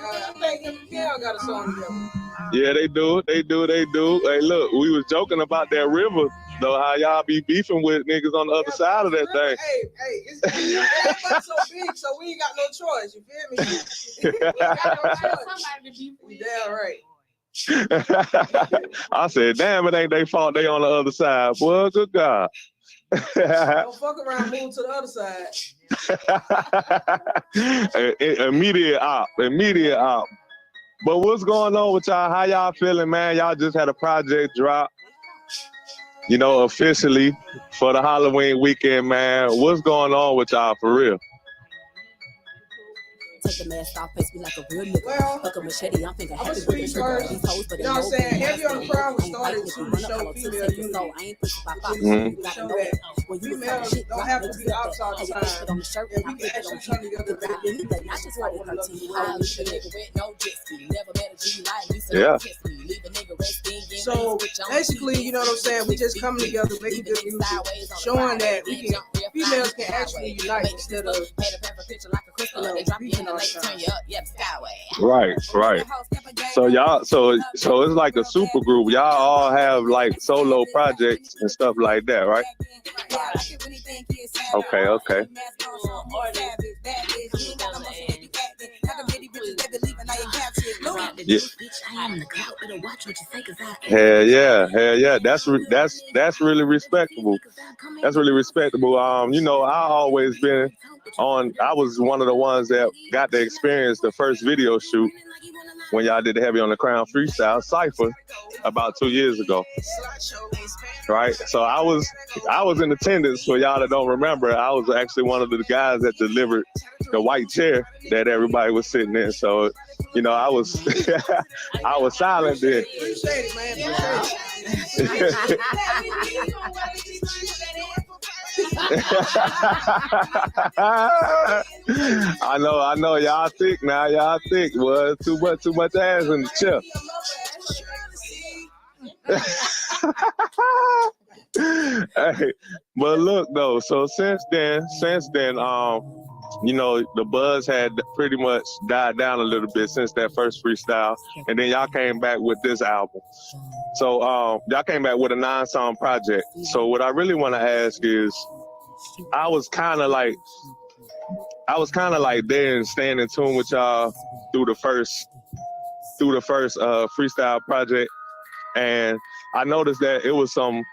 I think him and Kel got a song together. Yeah, they do. Hey, look, we was joking about that river, though, how y'all be beefing with niggas on the other side of that thing. It's so big, so we ain't got no choice. You feel me? We ain't got no choice. You damn right. I said, damn, it ain't they fault they on the other side. Boy, good God. Don't fuck around, move to the other side. Immediate op. But what's going on with y'all? How y'all feeling, man? Y'all just had a project drop, you know, officially for the Halloween weekend, man. What's going on with y'all for real? Take the mask off, face me like a real nigga. Well, fuck a machete, I'm thinking I'm a happy street with first. these hoes, but you know what I'm saying? Heavy on the Crown was started to show female unity. So I ain't pushing by five. You show that females don't have to be the opposite all the time. And we can actually turn together. I just want to continue. I wish a nigga with no whiskey. Never met a G like me, so Yeah. kiss me. Leave a nigga resting. So basically, you know what I'm saying? We just coming together, making good music, showing that we can, females can actually unite instead of, beefing all the time. Right. So y'all, so it's like a super group. Y'all all have like solo projects and stuff like that, right? Okay. Yeah. Hell yeah. That's really respectable. That's really respectable. You know, I always been on. I was one of the ones that got to experience the first video shoot when y'all did the Heavy on the Crown freestyle cypher about 2 years ago. Right. So I was in attendance. For y'all that don't remember, I was actually one of the guys that delivered the white chair that everybody was sitting in. So, you know, I was I was silent then. Appreciate it, man. Appreciate it. I know. Y'all thick now. Y'all thick. Well, too much ass in the chip. Hey, but look though. So since then, you know, the buzz had pretty much died down a little bit since that first freestyle, and then y'all came back with this album. So y'all came back with a 9-song project. So what I really want to ask is, I was kind of like there and staying in tune with y'all through the first freestyle project, and I noticed that it was some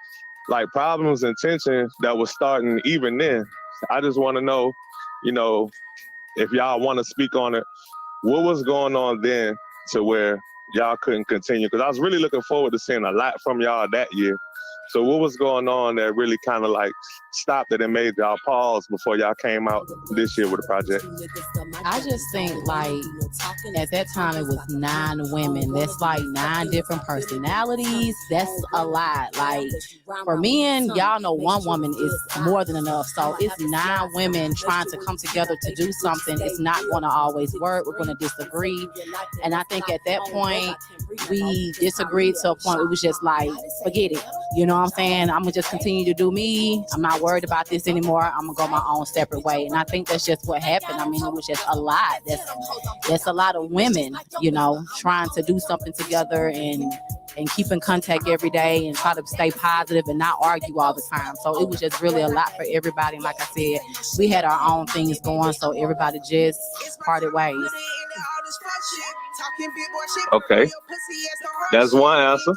like problems and tension that was starting even then. I just want to know, you know, if y'all want to speak on it, what was going on then to where y'all couldn't continue? Because I was really looking forward to seeing a lot from y'all that year. So what was going on that really kind of like stopped it and made y'all pause before y'all came out this year with a project? I just think like at that time it was 9 women. That's like 9 different personalities. That's a lot. Like for men, y'all know one woman is more than enough. So it's 9 women trying to come together to do something. It's not going to always work. We're going to disagree. And I think at that point we disagreed to a point. It was just like, forget it. You know what I'm saying? I'm going to just continue to do me. I'm not worried about this anymore. I'm going to go my own separate way. And I think that's just what happened. I mean, it was just a lot. That's a lot of women, you know, trying to do something together and keep in contact every day and try to stay positive and not argue all the time. So it was just really a lot for everybody. And like I said, we had our own things going, so everybody just parted ways. Okay. That's one answer.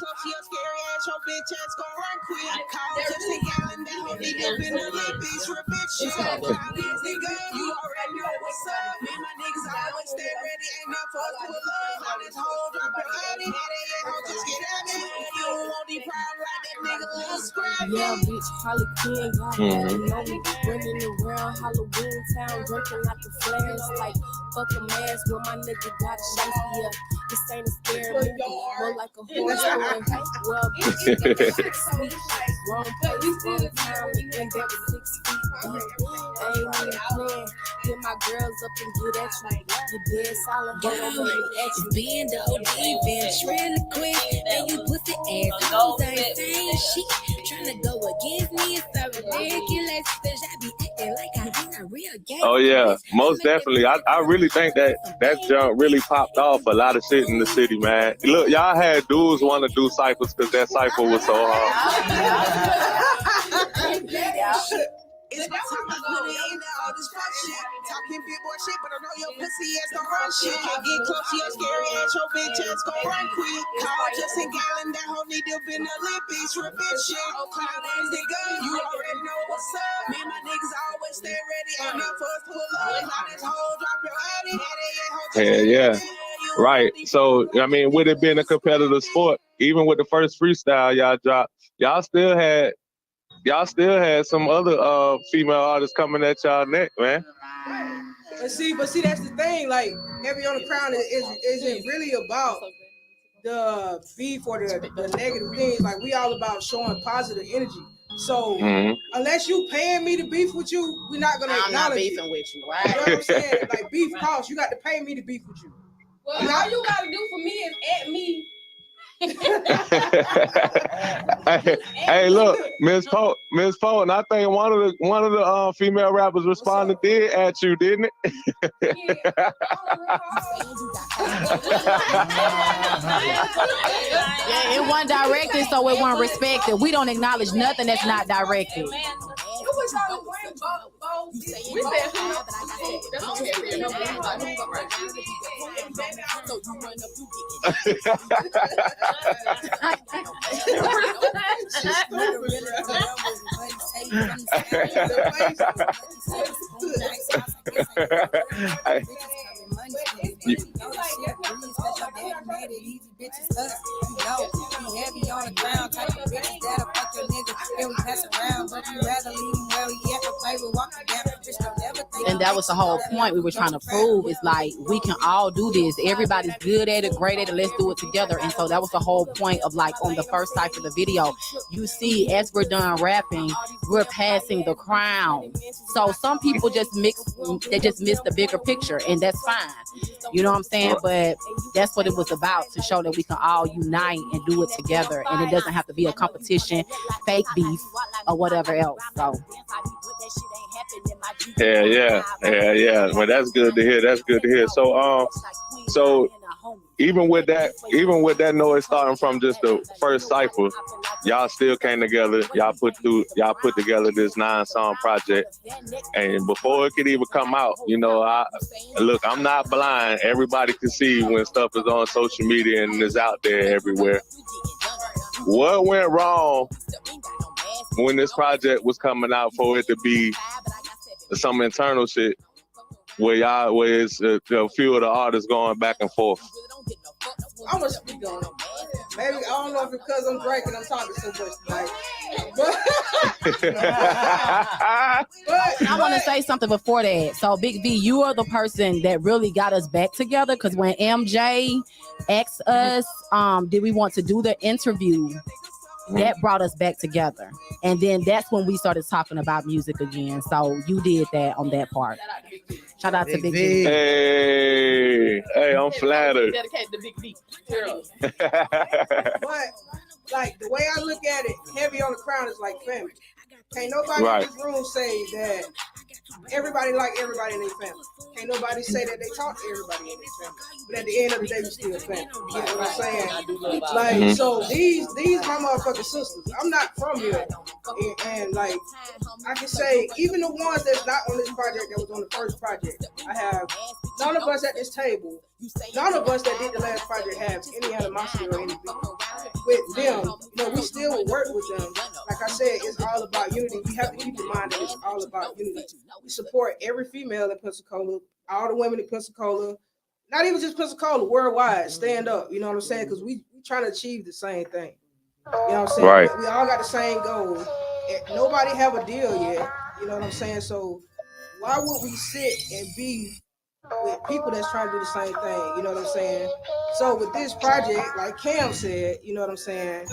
Yeah, bitch, Harley Quinn got money, running around Halloween town, drinking like a flash, like fuck a mask when my nigga got shot. Yeah, This ain't a scary movie, more like a horror story. Well, bitch, 6 feet, wrong place, wrong time, and that was 6 feet. I ain't even playing. Get my girls up and get at you. You dead solid, but I'm at you. Being the OD, bitch, really quick. And you pussy ass, hoes ain't saying shit. Tryna go against me, it's so ridiculous. Bitch, I be acting like I ain't a real game. Oh yeah, most definitely. I really think that jump really popped off a lot of shit in the city, man. Look, y'all had dudes want to do cyphers because that cypher was so hard. It's my time to put it in there, all this fuck shit. Talking big boy shit, but I know your pussy ass don't run shit. Can't get close to your scary ass, your bitch ass gon' run quick. Call Justin Gallon, that hoe need to be in the Olympics for bitch shit. Oh, cloud is the gun, you already know what's up. Me and my niggas always stay ready, and up for us pull up. Now this hoe drop your addy. Hell yeah. Right. So, I mean, with it being a competitive sport, even with the first freestyle y'all dropped, y'all still had some other female artists coming at y'all neck, man. But see, that's the thing. Like, Heavy on the Crown isn't really about the beef or the negative things. Like, we all about showing positive energy. So unless you paying me to beef with you, we're not gonna acknowledge I'm not beefing it. with you, right? You know what I'm saying? Like, beef costs. You got to pay me to beef with you. Well, all you gotta do for me is at me. Hey, look, Miss Poe, and I think one of the female rappers responded did at you, didn't it? Yeah, it wasn't directed, so it wasn't respected. We don't acknowledge nothing that's not directed. And that was the whole point we were trying to prove. It's like, we can all do this. Everybody's good at it, great at it. Let's do it together. And so that was the whole point of, like, on the first side of the video, you see, as we're done rapping, we're passing the crown. So some people just miss the bigger picture, and that's fine. You know what I'm saying? But that's what it was about, to show that we can all unite and do it together. And it doesn't have to be a competition, fake beef, or whatever else. So. Yeah. Well, that's good to hear. So even with that noise starting from just the first cypher, y'all still came together. Y'all put together this 9-song project, and before it could even come out, you know, I'm not blind. Everybody can see when stuff is on social media and is out there everywhere. What went wrong when this project was coming out for it to be some internal shit where it's a few of the artists going back and forth? I'm gonna speak on it. Maybe I don't know if it's because I'm drinking, I'm talking so much tonight. But I want to say something before that. So, Big V, you are the person that really got us back together, because when MJ asked us, did we want to do the interview, that brought us back together. And then that's when we started talking about music again. So you did that on that part. Shout out to Big V. Hey, I'm flattered. Dedicated to Big V. But like, the way I look at it, Heavy on the Crown is like family. Can't nobody in this room say that everybody like everybody in their family. Can't nobody say that they talk to everybody in their family. But at the end of the day, we still family. You know what I'm saying? Like, so these my motherfucking sisters. I'm not from here. And like, I can say, even the ones that's not on this project that was on the first project, I have none of us at this table, none of us that did the last project have any animosity or anything with them. You know, we still will work with them. Like I said, it's all about unity. We have to keep in mind that it's all about unity. We support every female in Pensacola, all the women in Pensacola, not even just Pensacola, worldwide. Stand up, you know what I'm saying? Because we trying to achieve the same thing. You know what I'm saying? Right. We all got the same goal. Nobody have a deal yet. You know what I'm saying? So why would we sit and be with people that's trying to do the same thing. You know what I'm saying? So with this project, like Cam said, you know what I'm saying?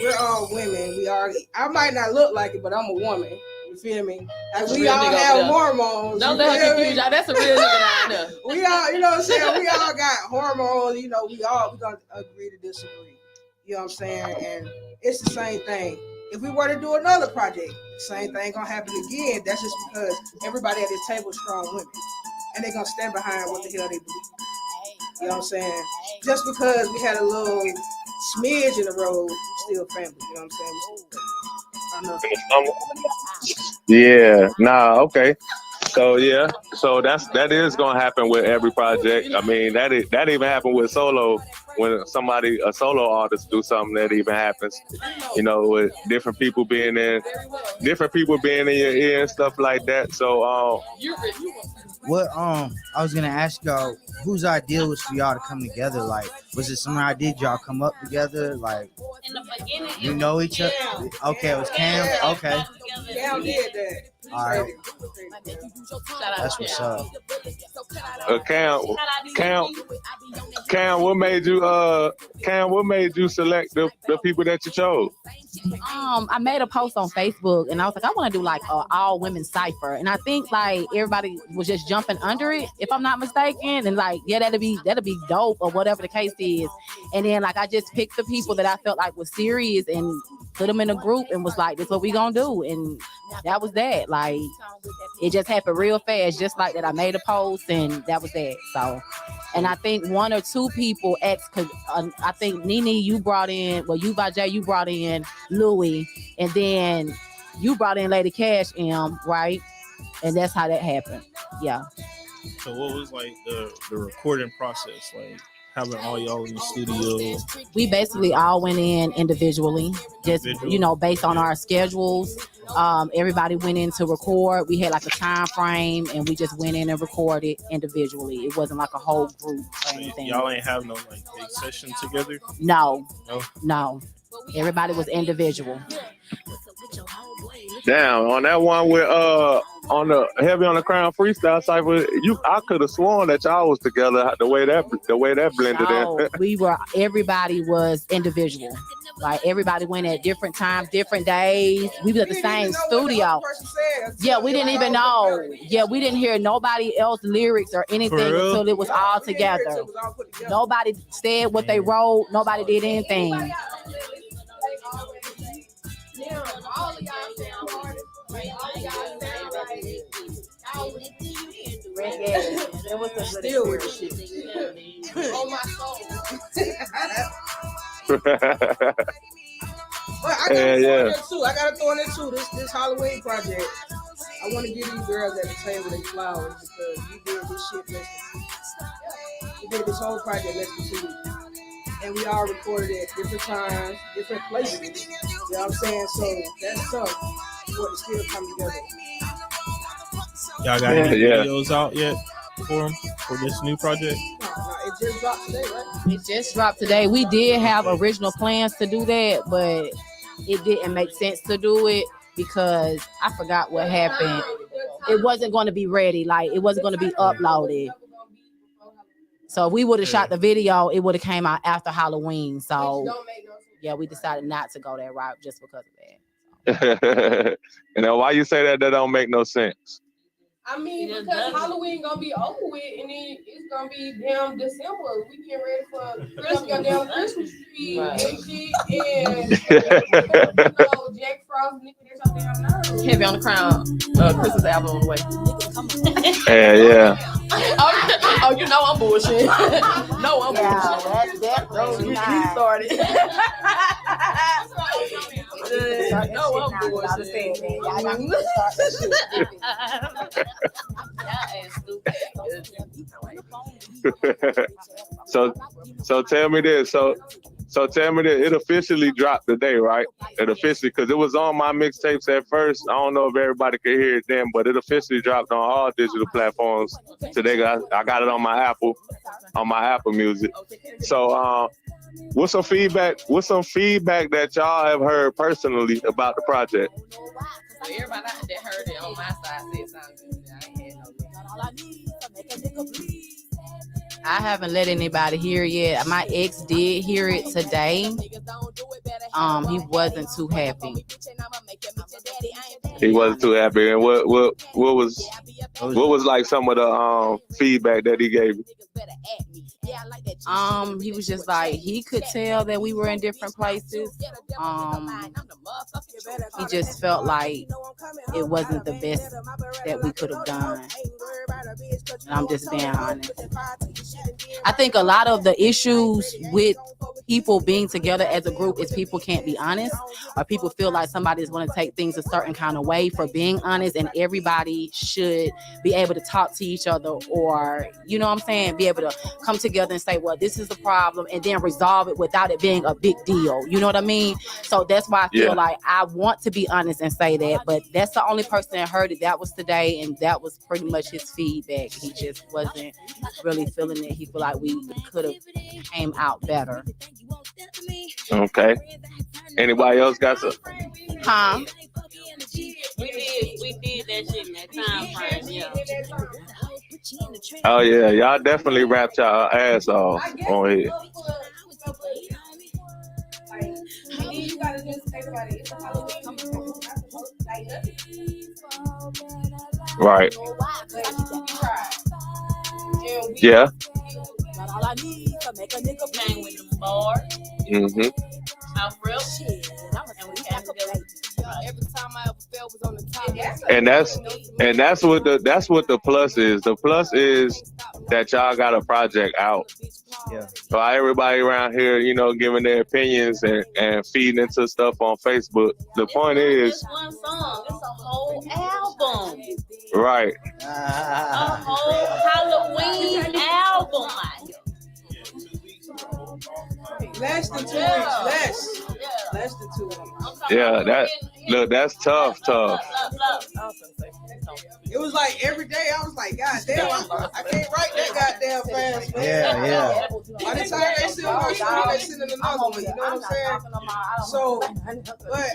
We're all women. I might not look like it, but I'm a woman. You feel me? Like we all have hormones. Don't let her confuse y'all. That's a real nigga down there. We all, you know what I'm saying? We all got hormones. You know, we gonna agree to disagree. You know what I'm saying? And it's the same thing. If we were to do another project, same thing gonna happen again. That's just because everybody at this table is strong women, and they're gonna stand behind what the hell they believe. You know what I'm saying? Just because we had a little smidge in the road, still family. You know what I'm saying? Yeah. Nah. Okay. So yeah. So that is gonna happen with every project. I mean, that even happened with solo. When a solo artist do something, that even happens. You know, with different people being in your ear and stuff like that. So what I was gonna ask y'all, whose idea was for y'all to come together? Like, was it some idea y'all come up together? Like, In the beginning, you know each other? Okay, it was Cam. Okay, Cam did that. all right, that's what's up. Cam, what made you select the people that you chose? I made a post on Facebook and I was like, I want to do like a all women cipher, and I think like everybody was just jumping under it, if I'm not mistaken, and like, yeah, that'll be dope or whatever the case is. And then like I just picked the people that I felt like was serious and put them in a group and was like, this is what we gonna do, and that was that. Like, it just happened real fast, just like that. I made a post and that was that. So, and I think one or two people asked, because I think Nene, you brought in Louis, and then you brought in Lady Cash M, right? And that's how that happened. Yeah. So what was like the recording process like? Having all y'all in the studio. We basically all went in individually, just based on our schedules. Everybody went in to record. We had like a time frame, and we just went in and recorded individually. It wasn't like a whole group or anything. Y'all ain't have no like big session together? No. Everybody was individual. Damn, on that one with on the Heavy on the Crown freestyle cipher, I could have sworn that y'all was together the way that blended in. Everybody was individual. Like everybody went at different times, different days. We was at the same studio. Yeah, we didn't even know. Yeah, we didn't hear nobody else lyrics or anything until it was all together. Nobody said what they wrote. Nobody did anything. All of y'all sound hard. Like, all of y'all sound like It was the still with the shit. on my soul. But I gotta throw in it too. This Halloween project. I want to give you girls at the table their flowers because you did this shit less than you did this whole project less than 2 weeks. And we all recorded at different times, different places. You know what I'm saying? So that's tough for it to still come together. Y'all got any videos out yet for this new project? No, it just dropped today, right? It just dropped today. We did have original plans to do that, but it didn't make sense to do it because I forgot what happened. It wasn't going to be ready. Like, it wasn't going to be uploaded. So if we would have shot the video, it would have came out after Halloween. So yeah, we decided not to go that route just because of that. And then why you say that don't make no sense? I mean, because Halloween gonna be over with, and then it's gonna be damn December. We get ready for Christmas, your damn Christmas tree and shit, and Jack Frost, nigga, that's your damn nerve. Heavy on the Crown, Christmas album on the way. Yeah. Oh, you know I'm bullshit. No, I'm bullshit. That's definitely You started. No, I'm bullshit. So tell me this. So tell me that it officially dropped today, right? It officially, because it was on my mixtapes at first. I don't know if everybody could hear it then, but it officially dropped on all digital platforms today. I got it on my Apple Music. So what's some feedback that y'all have heard personally about the project? Everybody that heard it on my side said something good. I ain't had no I haven't let anybody hear it yet. My ex did hear it today. He wasn't too happy. He wasn't too happy. And what was like some of the feedback that he gave you? He was just like, he could tell that we were in different places. He just felt like it wasn't the best that we could have done. And I'm just being honest. I think a lot of the issues with people being together as a group is people can't be honest, or people feel like somebody's going to take things a certain kind of way for being honest, and everybody should be able to talk to each other, or, you know what I'm saying, be able to come together and say, well, this is the problem, and then resolve it without it being a big deal. You know what I mean? So that's why I feel like I want to be honest and say that, but that's the only person that heard it. That was today, and that was pretty much his feedback. He just wasn't really feeling it. He felt like we could have came out better. Okay. Anybody else got some? Huh? We did that shit in that time frame, yeah. Oh yeah, y'all definitely rapped y'all ass off on here. You gotta just think about it. It's a Halloween. Right. Yeah. Came with them bars. Mm-hmm. South Real. Every time I ever fell was on the top. And that's what the plus is. The plus is that y'all got a project out. Yeah. So everybody around here, you know, giving their opinions and feeding into stuff on Facebook. The point is, It's one song. It's a whole album. right. A whole Halloween album. Less than 2 weeks. Less than 2 weeks. Yeah, that's tough. It was like every day I was like, God damn, I can't write that goddamn fast, man. Yeah. By the time they send one story, they send another one. You know what I'm saying? So, but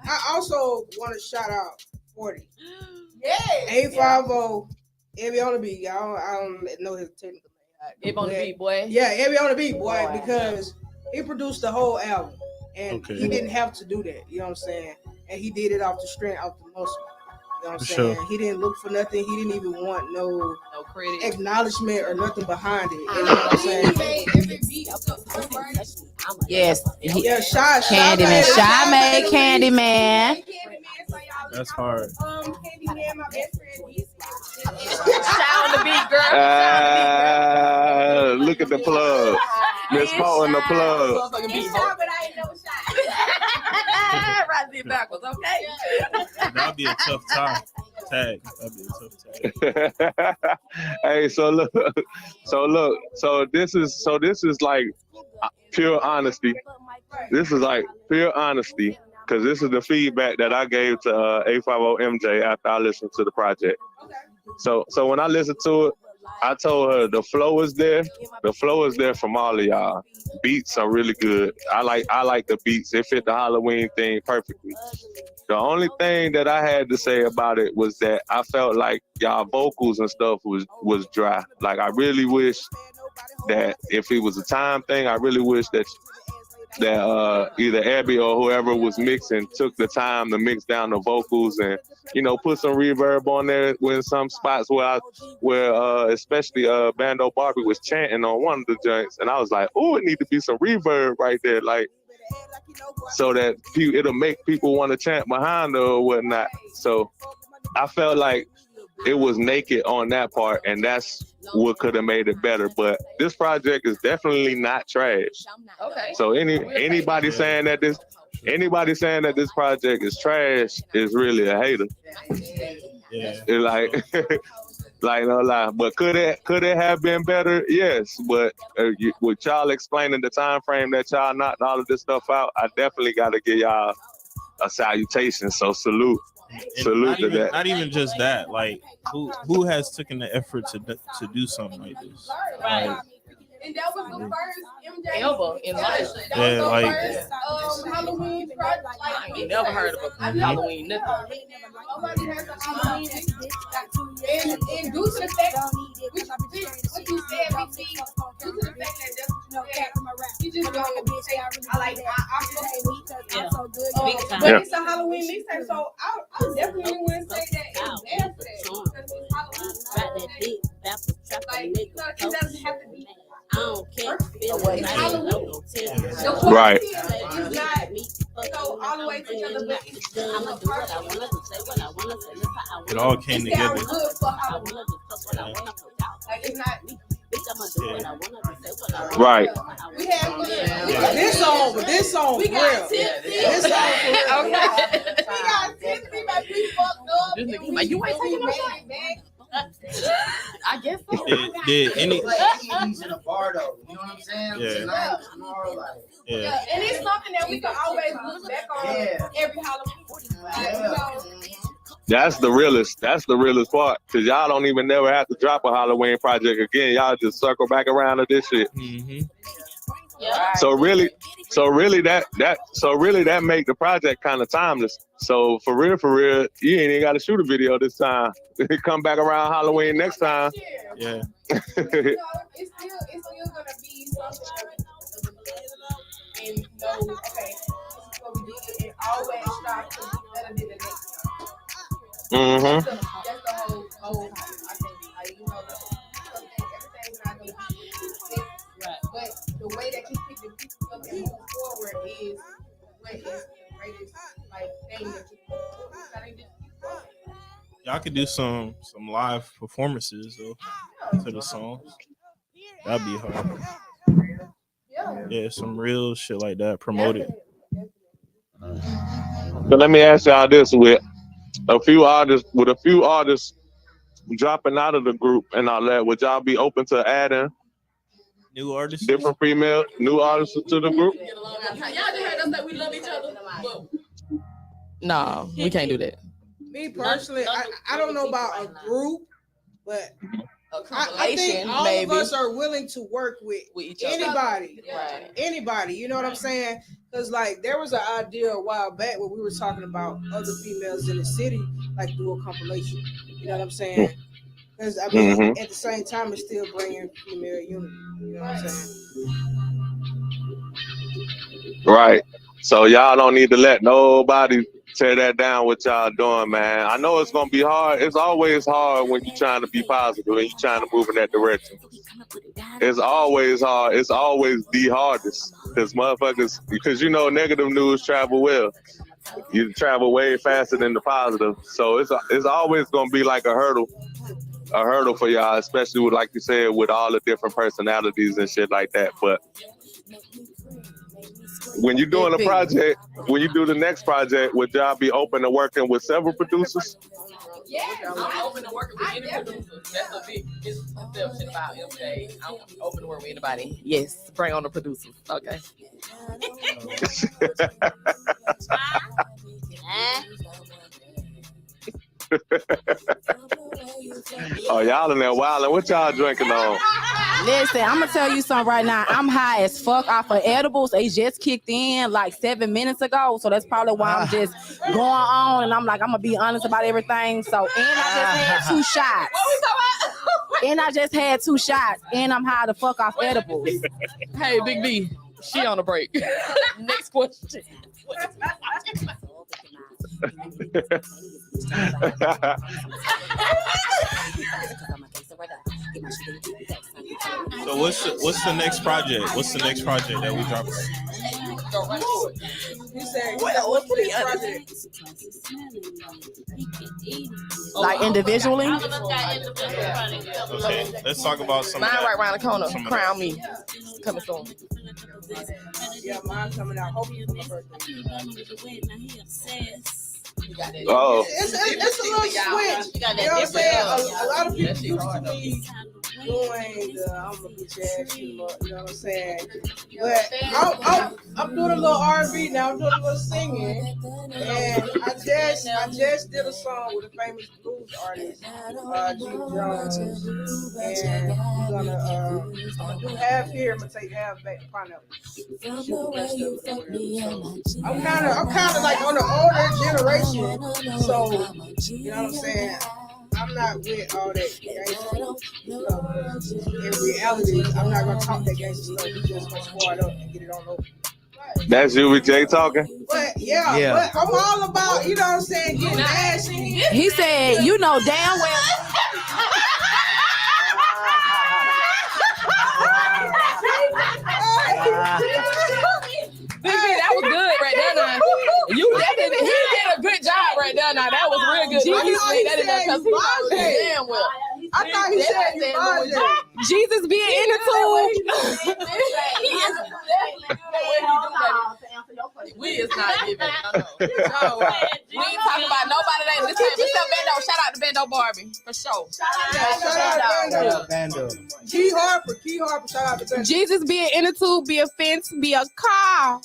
I also want to shout out 40. Yeah. 850, Ebby on the beat. Y'all, I don't know his technical name. Ebby on the beat, boy. Yeah, Ebby on the beat, boy, because he produced the whole album. And he didn't have to do that. You know what I'm saying? And he did it off the strength, off the muscle. You know what I'm saying? Sure. He didn't look for nothing. He didn't even want no credit, acknowledgement, or nothing behind it. You know what I'm saying? Yes. Yeah, Candyman. Shy made Candyman. That's hard. Candyman, my best friend. Shout on the beat, girl. Look at the plug. Miss Paul in the plug. But I ain't no shot. Right it backwards, okay? That'd be a tough tag. That'd be a tough tag. Hey, so this is like pure honesty. This is like pure honesty, because this is the feedback that I gave to 850 MJ after I listened to the project. So when I listened to it, I told her the flow is there. The flow is there from all of y'all. Beats are really good. I like the beats. It fit the Halloween thing perfectly. The only thing that I had to say about it was that I felt like y'all vocals and stuff was dry. Like, I really wish that if it was a time thing, I really wish that either Abby or whoever was mixing took the time to mix down the vocals and, you know, put some reverb on there with some spots where especially Bando Barbie was chanting on one of the joints, and I was like, oh, it need to be some reverb right there, like, so that it'll make people want to chant behind her or whatnot. So I felt like it was naked on that part, and that's what could have made it better. But this project is definitely not trash. Okay. So anybody saying that this project is trash is really a hater. Yeah. It's like no lie. But could it have been better? Yes. But with y'all explaining the time frame that y'all knocked all of this stuff out, I definitely got to give y'all a salutation. So salute. Salute to that. Not even just that. Like, who has taken the effort to do something like this? Like, And that was the first MJ Ever in life. That Yeah, was like- the first Halloween project. I ain't never heard of a Halloween nothing. Nobody has a Halloween. And due to the fact, what you said, we see, due to the fact that you just go, I like, I Big time. but it's a Halloween mixtape, so I definitely wouldn't say that it's bad for that. Because it's Halloween. Like, it doesn't have to be. It's Halloween. The quality Right. of it is not so all the way together, but it's It all came it sounds together. good for Halloween. Like, it's not. Right. We have This song, we for got real. tipsy. This song for real. We got tipsy, but we fucked up. This nigga and like, you ain't we taking no made shot. it back. I guess so. Did any? Like he's in a bar though. You know what I'm saying? Yeah. Tonight, tomorrow, like. Yeah. Yeah, and it's something that we can always look back on every Halloween. Like, you know, That's the realest. That's the realest part. Cause y'all don't even never have to drop a Halloween project again. Y'all just circle back around to this shit. Mm-hmm. Yeah. So really that make the project kind of timeless. So for real, you ain't even got to shoot a video this time. Come back around Halloween next time. Yeah. you know, it's still gonna be something. And you know, okay, this is what we do, and always strive to be better than the next time. Mm-hmm. That's the whole I think. Like, you know, everything's not gonna be fixed, but the way that you pick the pieces up and move forward is what is the greatest like thing that you can do. Gotta just keep going. Y'all could do some live performances though to the songs. That'd be hard. Yeah. Yeah, some real shit like that. Promote it. So let me ask y'all this: with a few artists dropping out of the group and all that, would y'all be open to adding New artists. different female new artists to the group? Y'all just heard us say we love each other. No, we can't do that. Me personally, I don't know about a group, but A I think compilation, all maybe. of us are willing to work with Each other. anybody. Right. Anybody, you know what I'm saying? Because like there was an idea a while back when we were talking about other females in the city, like do a compilation. You know what I'm saying? Because I mean, at the same time, it's still bringing female unity. You know what I'm saying? Right. So y'all don't need to let nobody tear that down what y'all doing, man. I know it's gonna be hard. It's always hard when you're trying to be positive and you're trying to move in that direction. It's always hard. It's always the hardest because motherfuckers, because you know negative news travel well. You travel way faster than the positive, so it's always gonna be like a hurdle for y'all, especially with, like you said, with all the different personalities and shit like that. But when you're doing a project, when you do the next project, would y'all be open to working with several producers? Yeah, I'm open to working with any producer. That's a big misconception about MJ. I'm open to work with anybody. Yes, bring on the producers. Okay. Oh, y'all in there wilding. What y'all drinking on? Listen, I'm gonna tell you something right now. I'm high as fuck off of edibles. They just kicked in like 7 minutes ago, so that's probably why I'm just going on. And I'm like, I'm gonna be honest about everything. So, and I just had 2 shots. And I just had 2 shots, and I'm high the fuck off edibles. Hey, Big B, she on a break. Next question. So what's the next project? What's the next project that we dropping? You said What's the other? Like individually? Okay, let's talk about some. Mine right around the corner. Some of Crown Me. Coming soon. yeah, mine coming out hopefully for my birthday. Oh, It's a little switch. You know what I'm saying? A lot of people used to be doing the I'm a bitch ass you know what I'm saying? But I'm doing a little R&B now. I'm doing a little singing, and I just did a song with a famous blues artist, Jim Jones, and I'm gonna do half here. I'm gonna take half back to Pineapple. I'm kind of like on the older generation, so you know what I'm saying. I'm not with all that gangster stuff. In reality, I'm not gonna talk that gangster stuff. We just gonna squad up and get it on over. That's you with Jay talking? But but I'm all about, you know what I'm saying, getting nasty. He said, you know damn well. That was good right there now. He did a good job right there now. That was real good. I thought he said Jesus being in the tube. We is not giving. No. We ain't talking about nobody that this time. Except Bando. Shout out to Bando Barbie for sure. Shout out to Bando. Key Harper. Shout out to Bando. Jesus being in the tube, be a fence, be a car.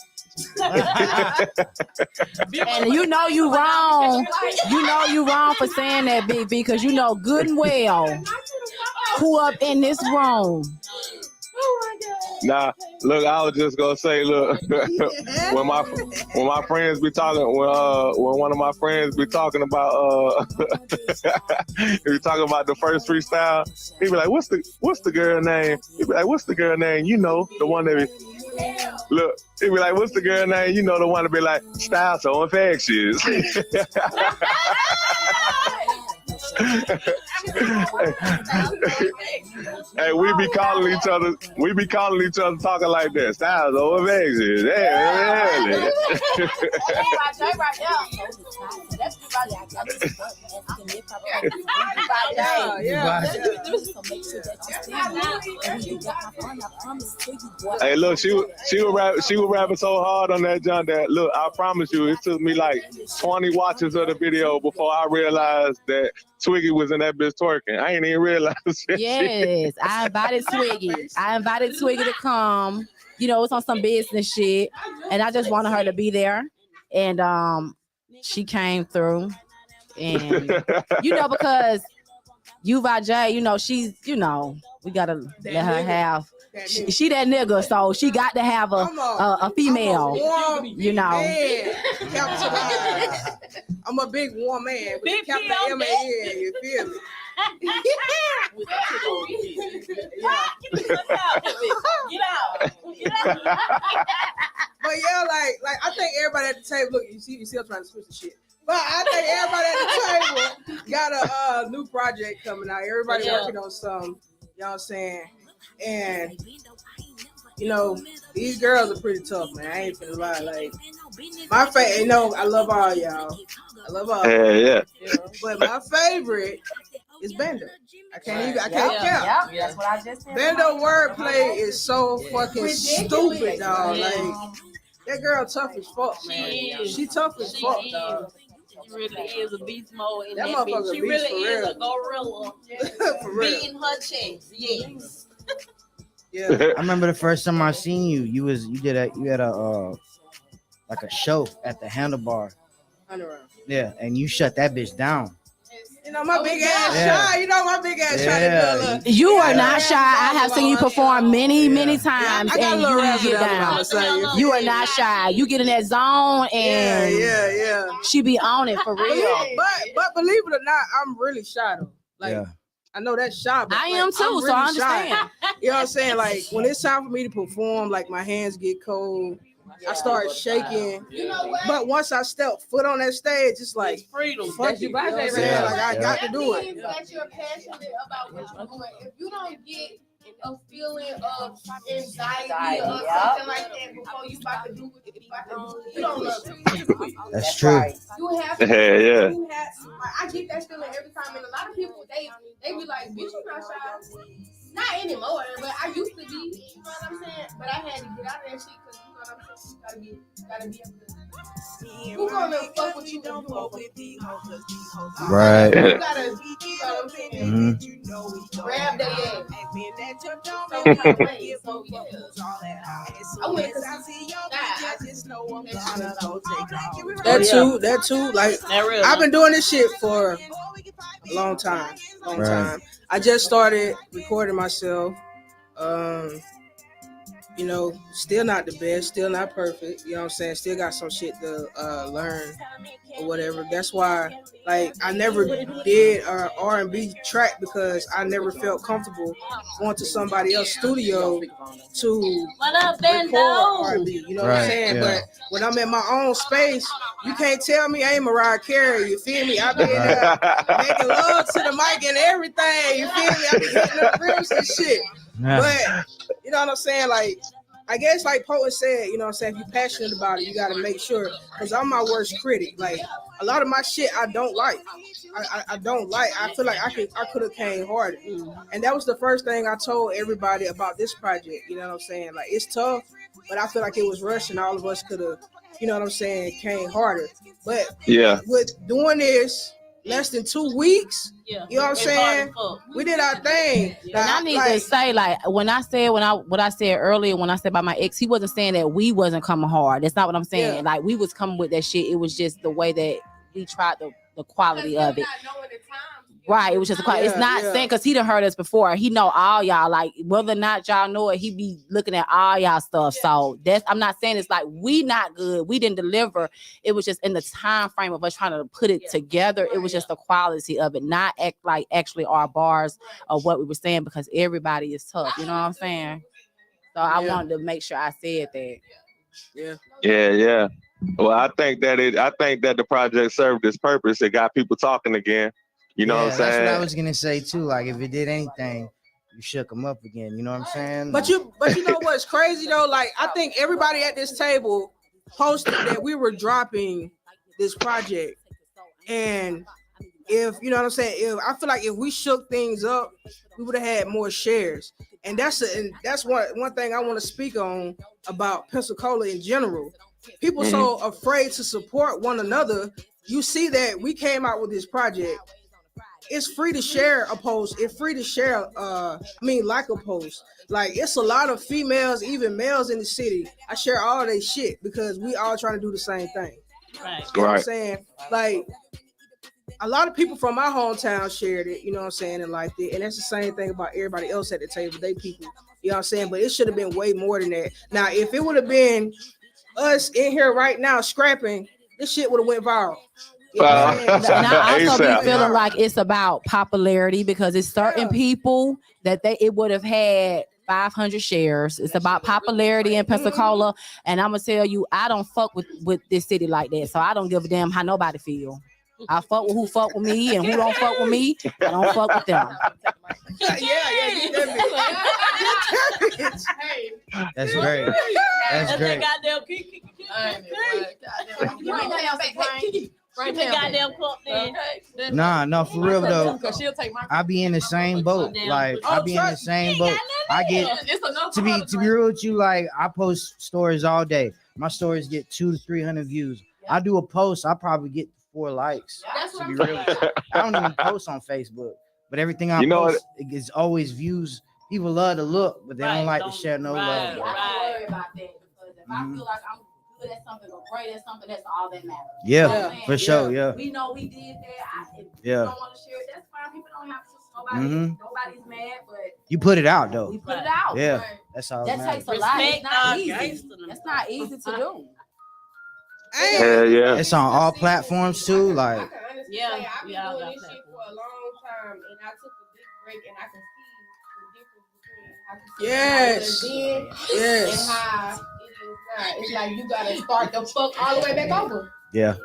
And you know you wrong. You know you wrong for saying that, Big B, because you know good and well who up in this room. Nah, look, I was just gonna say, look, when my friends be talking, when one of my friends be talking about, be talking about the first freestyle, he be like, "What's the girl name?" He be like, "What's the girl name?" You know, the one that be. Look, he be like, "What's the girl name?" You know, the one to be like, "Style so infectious." Hey, we be calling each other talking like that. Style so infectious. Hey, look, she was rapping so hard on that John that look, I promise you, it took me like 20 watches of the video before I realized that Twiggy was in that bitch twerking. I ain't even realize it. Yes, I invited Twiggy. To come. You know, it's on some business shit, and I just wanted her to be there. And she came through, and you know, because Uvajay, you know, she's, you know, we gotta let her have. She that nigga, so she got to have a female. You know. I'm a big warm man. Big capital M-A-N, you feel me? Get out. But yeah, like I think everybody at the table. Look, you see, I'm trying to switch the shit. But I think everybody at the table got a new project coming out. Everybody working on some. You know what I'm saying? And you know, these girls are pretty tough, man. I ain't finna lie. Like my favorite, you know, I love all y'all. I love all. Yeah. You know, but my favorite is Bando. I can't count. Yeah, that's what I just said. Bando wordplay is so fucking stupid, dog. Like that girl tough as fuck, man. She tough as fuck, dog. She really is a beast mode in That that motherfucker bitch. She beast really for is real. a gorilla. For real. Beating her chest. Yes. Yeah. I remember the first time I seen you. You had a like a show at the Handlebar. Yeah, and you shut that bitch down. You know my big ass shy. You know my big ass shy. You are not shy. I have seen you perform many times, and you get down. You are not shy. You get in that zone, and yeah. She be on it for real. But believe it or not, I'm really shy though. Like I know that's shy, but I am too, I'm so I really understand. shy. You know what I'm saying? Like when it's time for me to perform, like my hands get cold. I start shaking, but once I step foot on that stage, it's like freedom. Fuck you, know what I'm saying? Like I got to do it. That you're passionate about what you're doing. If you don't get a feeling of anxiety or something like that before you about to do what you about to do, you don't love it. That's true. You have to. Yeah. You have to. Like, I get that feeling every time, and a lot of people they be like, "Bitch, you not shy." Not anymore, but I used to be. You know what I'm saying? But I had to get out of that shit because you know what I'm saying. You gotta be able to Who gonna fuck with you? Don't fuck with these hoes. Right. You gotta grab their ass. That too. Like I've been doing this shit for a long time. I just started recording myself. You know, still not the best, still not perfect. You know what I'm saying? Still got some shit to learn or whatever. That's why, like, I never did an R&B track because I never felt comfortable going to somebody else's studio to record R&B. You know what I'm saying? But when I'm in my own space, you can't tell me I ain't Mariah Carey. You feel me? I be making love to the mic and everything. You feel me? I be hitting the rims and shit. Yeah. But you know what I'm saying? Like, I guess like Poet said, you know what I'm saying? If you're passionate about it, you got to make sure. Because I'm my worst critic. Like, a lot of my shit I don't like. I don't like. I feel like I could have came harder. And that was the first thing I told everybody about this project. You know what I'm saying? Like, it's tough, but I feel like it was rushed and all of us could have, you know what I'm saying, came harder. But with doing this less than 2 weeks, you know what I'm saying? We did our thing. And I need to say, like, what I said earlier when I said about my ex, he wasn't saying that we wasn't coming hard. That's not what I'm saying. Yeah. Like, we was coming with that shit. It was just the way that we tried the quality of it. Right, it was just a quality. It's not saying because he done heard us before. He know all y'all. Like, whether or not y'all know it, he be looking at all y'all stuff. So I'm not saying it's like we not good. We didn't deliver. It was just in the time frame of us trying to put it together. It was just the quality of it, not act like actually our bars of what we were saying because everybody is tough. You know what I'm saying? So I wanted to make sure I said that. Yeah. Well, I think that the project served its purpose. It got people talking again. You know what I'm saying? That's what I was gonna say too. Like, if it did anything, you shook them up again. You know what I'm saying? But you know what's crazy though? Like, I think everybody at this table posted that we were dropping this project, and if you know what I'm saying, I feel like if we shook things up, we would have had more shares. And that's one thing I want to speak on about Pensacola in general. People so afraid to support one another. You see that we came out with this project. It's free to share a post. It's free to share, like a post. Like, it's a lot of females, even males in the city. I share all their shit because we all trying to do the same thing. Right. You know what I'm saying? Like, a lot of people from my hometown shared it, you know what I'm saying, and liked it. And that's the same thing about everybody else at the table. They people, you know what I'm saying? But it should have been way more than that. Now, if it would have been us in here right now scrapping, this shit would have went viral. You know And I also be feeling like it's about popularity because it's certain people that it would have had 500 shares. It's about popularity in Pensacola. And I'm gonna tell you, I don't fuck with this city like that. So I don't give a damn how nobody feel. I fuck with who fuck with me and who don't fuck with me. I don't fuck with them. That's great. That's great. No, for real though. I be in the same boat. Like, I be in the same boat. I get to be real with you. Like, I post stories all day. My stories get 200 to 300 views. I do a post, I probably get 4 likes. To be real with you. I don't even post on Facebook, but everything I post it gets always views. People love to look, but they don't like to share no love. Bro. I don't worry about that because if I feel like I'm good at something or great at something, that's all that matters. Yeah, for sure. Yeah. We know we did that. If you don't want to share it, that's fine. People don't have to. Nobody's mad, but you put it out though. We put it out. Yeah, that's all. That takes a lot. It's not easy. That's not easy to do. Yeah. It's on all platforms too. Like, I've been doing this shit for a long time, and I took a big break, and I can see the difference between how then and how it is now. It's like you gotta start the fuck all the way back over. Yeah.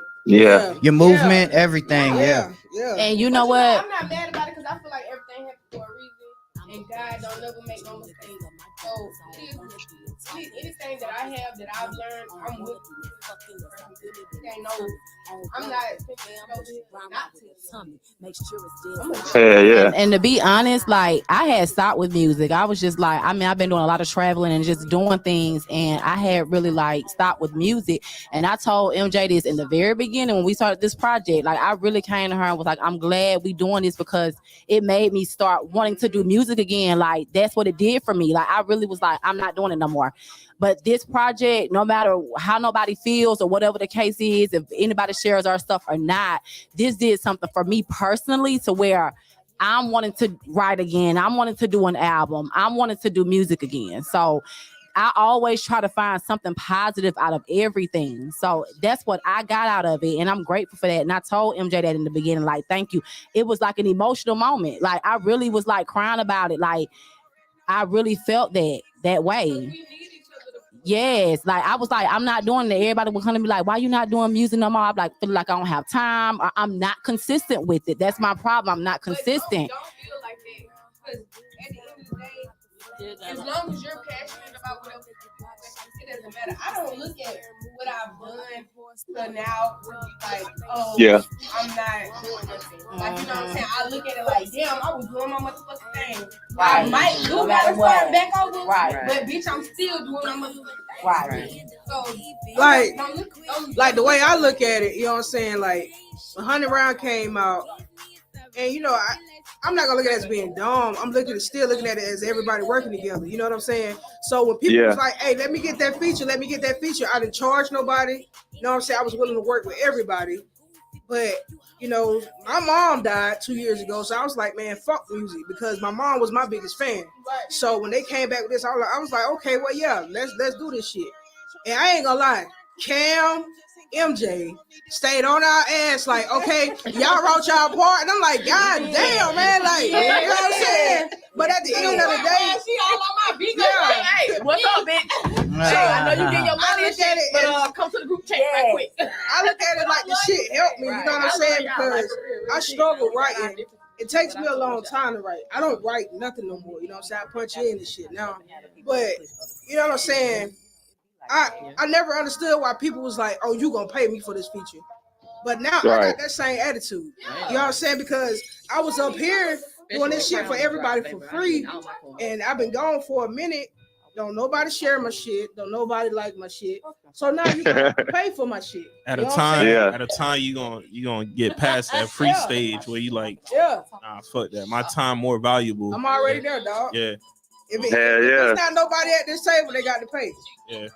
Your movement, everything. Yeah. And you know what? I'm not mad about it because I feel like everything happens for a reason, and God don't never make no mistakes. So anything everything that I have that I've learned, I'm with you. Okay, no, I'm not. Yeah. And to be honest, like I had stopped with music. I was just like, I mean, I've been doing a lot of traveling and just doing things, and I had really like stopped with music. And I told MJ this in the very beginning when we started this project. Like I really came to her and was like, I'm glad we doing this because it made me start wanting to do music again. Like that's what it did for me. Like I really was like, I'm not doing it no more. But this project, no matter how nobody feels or whatever the case is, if anybody shares our stuff or not, this did something for me personally to where I'm wanting to write again. I'm wanting to do an album. I'm wanting to do music again. So I always try to find something positive out of everything. So that's what I got out of it. And I'm grateful for that. And I told MJ that in the beginning, like, thank you. It was like an emotional moment. Like I really was like crying about it. Like I really felt that way. Yes, like I was like, I'm not doing it. Everybody would come to me like, why you not doing music no more? I'm like, feel like I don't have time. Or I'm not consistent with it. That's my problem. I'm not consistent. Don't feel like that. Because at the end of the day, as long as you're passionate about whatever, it doesn't matter. I don't look at what I've done to now like, oh, Yeah. I'm not doing nothing. Like, you know what I'm saying? I look at it like, damn, I was doing my motherfucking thing. Right. I might do No gotta matter what. start back over, Right. but bitch, I'm still doing my motherfucking thing. Right. So, Like the way I look at it, you know what I'm saying? Like, when 100 Round came out, and you know, I'm not gonna look at it as being dumb. I'm still looking at it as everybody working together. You know what I'm saying? So when people was like, hey, let me get that feature, I didn't charge nobody. You know what I'm saying? I was willing to work with everybody. But, you know, my mom died 2 years ago. So I was like, man, fuck music, because my mom was my biggest fan. So when they came back with this, I was like, okay, well, yeah, let's do this shit. And I ain't gonna lie, Cam, MJ stayed on our ass like, okay, y'all wrote y'all part, and I'm like, god damn, man, like, you know what I'm saying? But at the end of the day, she all on my beat. Yeah. Hey, what's up, bitch? I know you get your money and shit, but come to the group chat right quick. I look at it like the shit helped me, you know what I'm saying? Because I struggle writing. It takes me a long time to write. I don't write nothing no more, you know what I'm saying? I punch in and shit now. But, you know what I'm saying? I never understood why people was like, oh, you gonna pay me for this feature. But now I got that same attitude. You know what I'm saying? Because I was up here doing this shit for everybody for free, and I've been gone for a minute. Don't nobody share my shit. Don't nobody like my shit. So now you got to pay for my shit. At You a know what I'm time, saying? at a time, you gonna get past that free stage where you like, nah, fuck that. My time more valuable. I'm already there, dog. Yeah. If it's not nobody at this table, they got to pay. Yeah.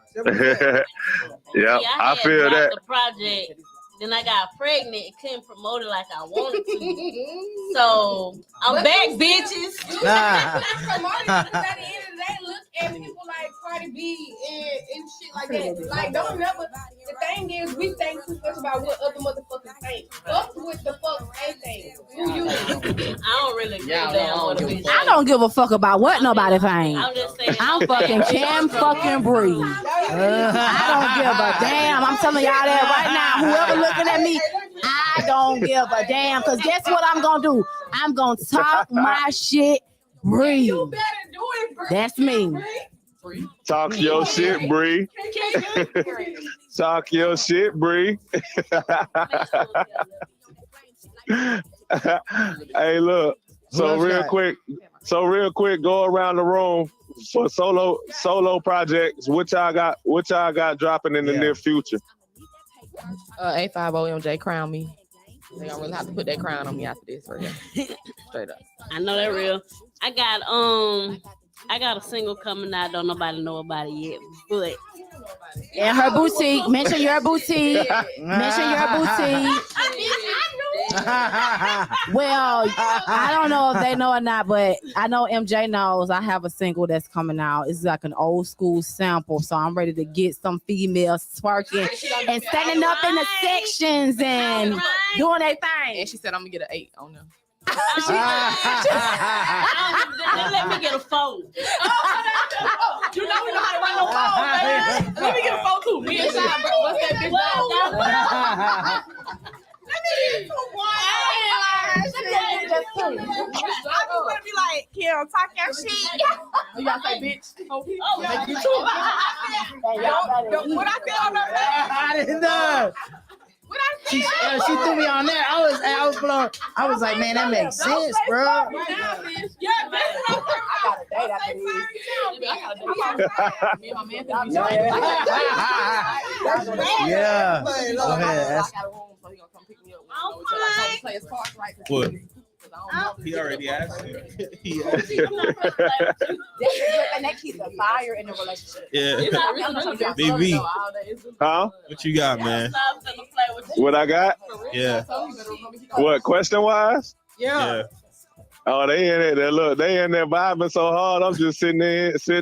Yeah, I feel that. The project. Then I got pregnant and couldn't promote it like I wanted to. So I'm back, bitches. At the end of the day, look at people like Cardi B and shit like that. Like, don't never. The thing is, we think too much about what other motherfuckers think. Fuck with the fuck they think. Who you? I don't really give a damn what a bitch. I don't give a fuck about what nobody think. I'm just saying. I'm fucking Cam fucking Bree. I don't give a damn. I'm telling y'all that right now. Whoever looking at me, I don't give a damn. Because guess what I'm going to do? I'm going to talk my shit, Bree. You better do it, Bree. That's me. Talk your shit, Bree. Talk your shit, Bree. Hey, look. So real quick, go around the room for solo projects. What y'all got dropping in the near future? A50 MJ crown me. They don't really have to put that crown on me after this, right here. Straight up. I know that real. I got a single coming out. Don't nobody know about it yet, but And her boutique. Mention your boutique. Mention your boutique. Well, I don't know if they know or not, but I know MJ knows I have a single that's coming out. It's like an old school sample, so I'm ready to get some females twerking and standing up in the sections and doing their thing. And she said I'm gonna get an 8 on them. let me get a phone. You know we know how to run no phone, baby. Let me get a phone too. Me and Sean, what's that bitch? Let me get I'm gonna be like, Kim, talk your shit. You gotta say, bitch. Oh, you too. What I said on that? I didn't know. What I She said? threw me on that. I was blown. I was like, man, that makes sense, bro. Yeah, Yeah. Go ahead. Ask. What? He already asked you. He asked you. And that keeps the fire in the relationship. Yeah. BB, Huh? what you got, man? What I got? Yeah. What question wise? Yeah. Oh, they in it. Look, they in there vibing so hard. I'm just sitting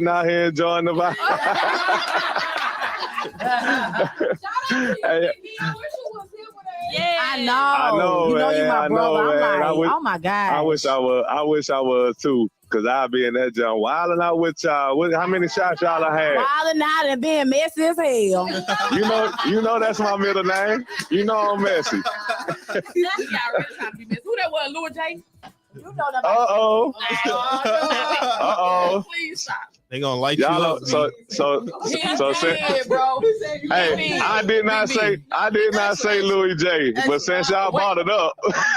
out here enjoying the vibe. Hey, Yeah. I know. I know, You know you man. my I brother. know, I'm man. like, I wish- oh my God. I wish I was too, cause I'll be in that jump wilding out with y'all. How many shots y'all done had? Wilding out and being messy as hell. You know that's my middle name. You know I'm messy. Who that was, Lord J? You know that. Uh-oh. Please stop. They gonna light you Y'all up. know, so Bro. hey, I did not say Louis J, but since y'all brought it up,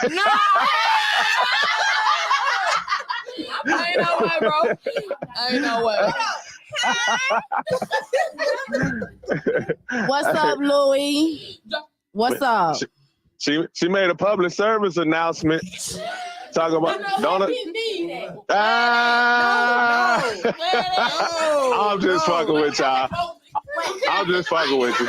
No. I ain't no way, bro. I ain't no way. What's up, Louis? What's up? she made a public service announcement talking about I'm just fucking with y'all. I'm just fucking with you.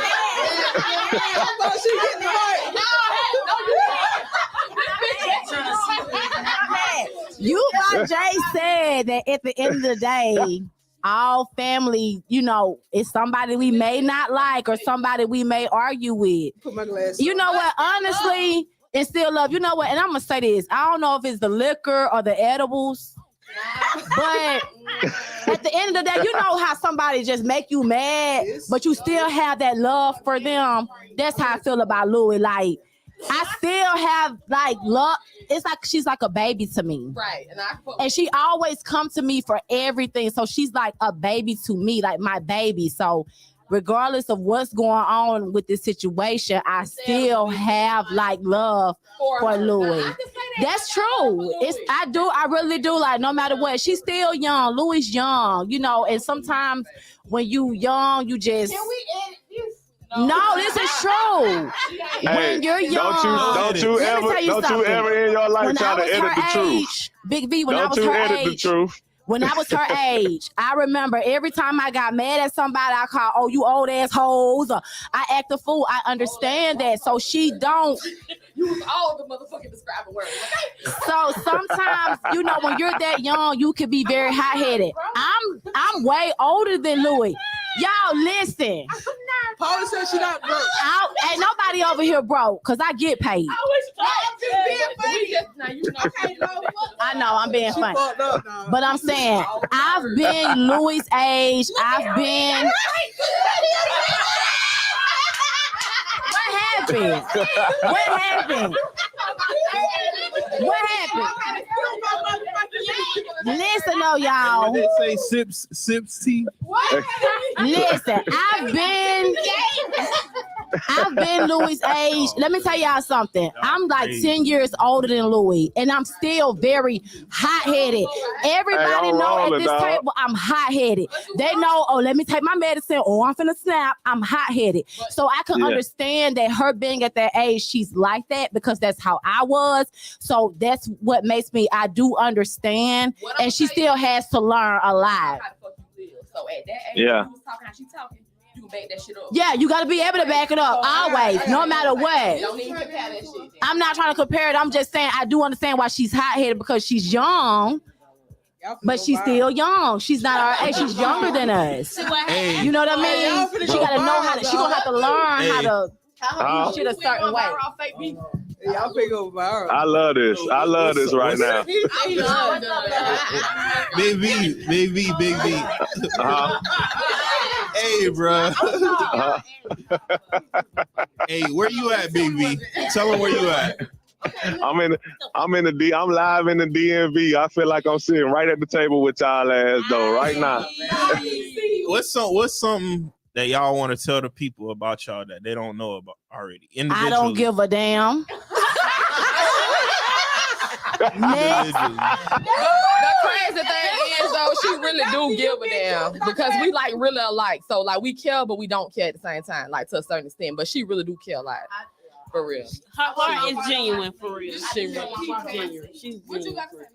Jay said that at the end of the day, all family, you know, is somebody we may not like or somebody we may argue with. Put my glasses You on. know what? Honestly, and still love. You know what? And I'm gonna say this. I don't know if it's the liquor or the edibles, but at the end of the day, you know how somebody just make you mad, but you still have that love for them. That's how I feel about Louis. Like, I still have like love. It's like she's like a baby to me. Right. And she always come to me for everything. So she's like a baby to me, like my baby. So regardless of what's going on with this situation, I still have like love for Louis. That's true. I really do. Like, no matter what, she's still young. Louis young, you know, and sometimes when you young, you just no, this is true. Hey, When you're young, don't you ever in your life try to edit the truth. Big V, when I Don't was you her edit the age, truth. when I was her age, I remember every time I got mad at somebody, I call, oh, you old ass hoes, or I act a fool. I understand that. So she don't. Use all the motherfucking describing words. So sometimes, you know, when you're that young, you can be very hot-headed. I'm way older than Louis. Y'all listen. Paula said she not broke. Ain't nobody over here broke, because I get paid. I know, I'm being funny. But I'm saying, I've been Louis' age. I've been... What happened? What happened? What happened? Listen, though, y'all. They say sips tea. Listen, I've been Louis' age. Let me tell y'all something. I'm like 10 years older than Louis, and I'm still very hot-headed. Everybody Hey, know at rolling, this dog. table I'm hot-headed. They know, oh, let me take my medicine, or I'm finna snap. I'm hot-headed. So I can understand that her being at that age, she's like that, because that's how I was. So that's what makes me, I do understand, and she still has to learn a lot. So at that age, Yeah. you was talking how she talking, you can back that shit up. Yeah, you got to be able to back it up always, no matter what. Don't even compare that shit. I'm not trying to compare it. I'm just saying I do understand why she's hot-headed, because she's young, but she's still young. She's not our age. She's younger than us. Hey, You know what I mean? She got to know how to. She gonna have to learn how to do shit a certain way. Y'all pick up viral. I love this. I love this right now. Big V. Uh-huh. Hey, bro. Hey, where you at, Big V? Tell them where you at. I'm live in the DMV. I feel like I'm sitting right at the table with y'all ass though right now. What's something that y'all want to tell the people about y'all that they don't know about already? I don't give a damn. Next. The crazy thing is though, she really do give a damn because we like really alike. So like we care, but we don't care at the same time, like to a certain extent. But she really do care, like for real. Her heart is genuine for real. She really genuine. She's genuine.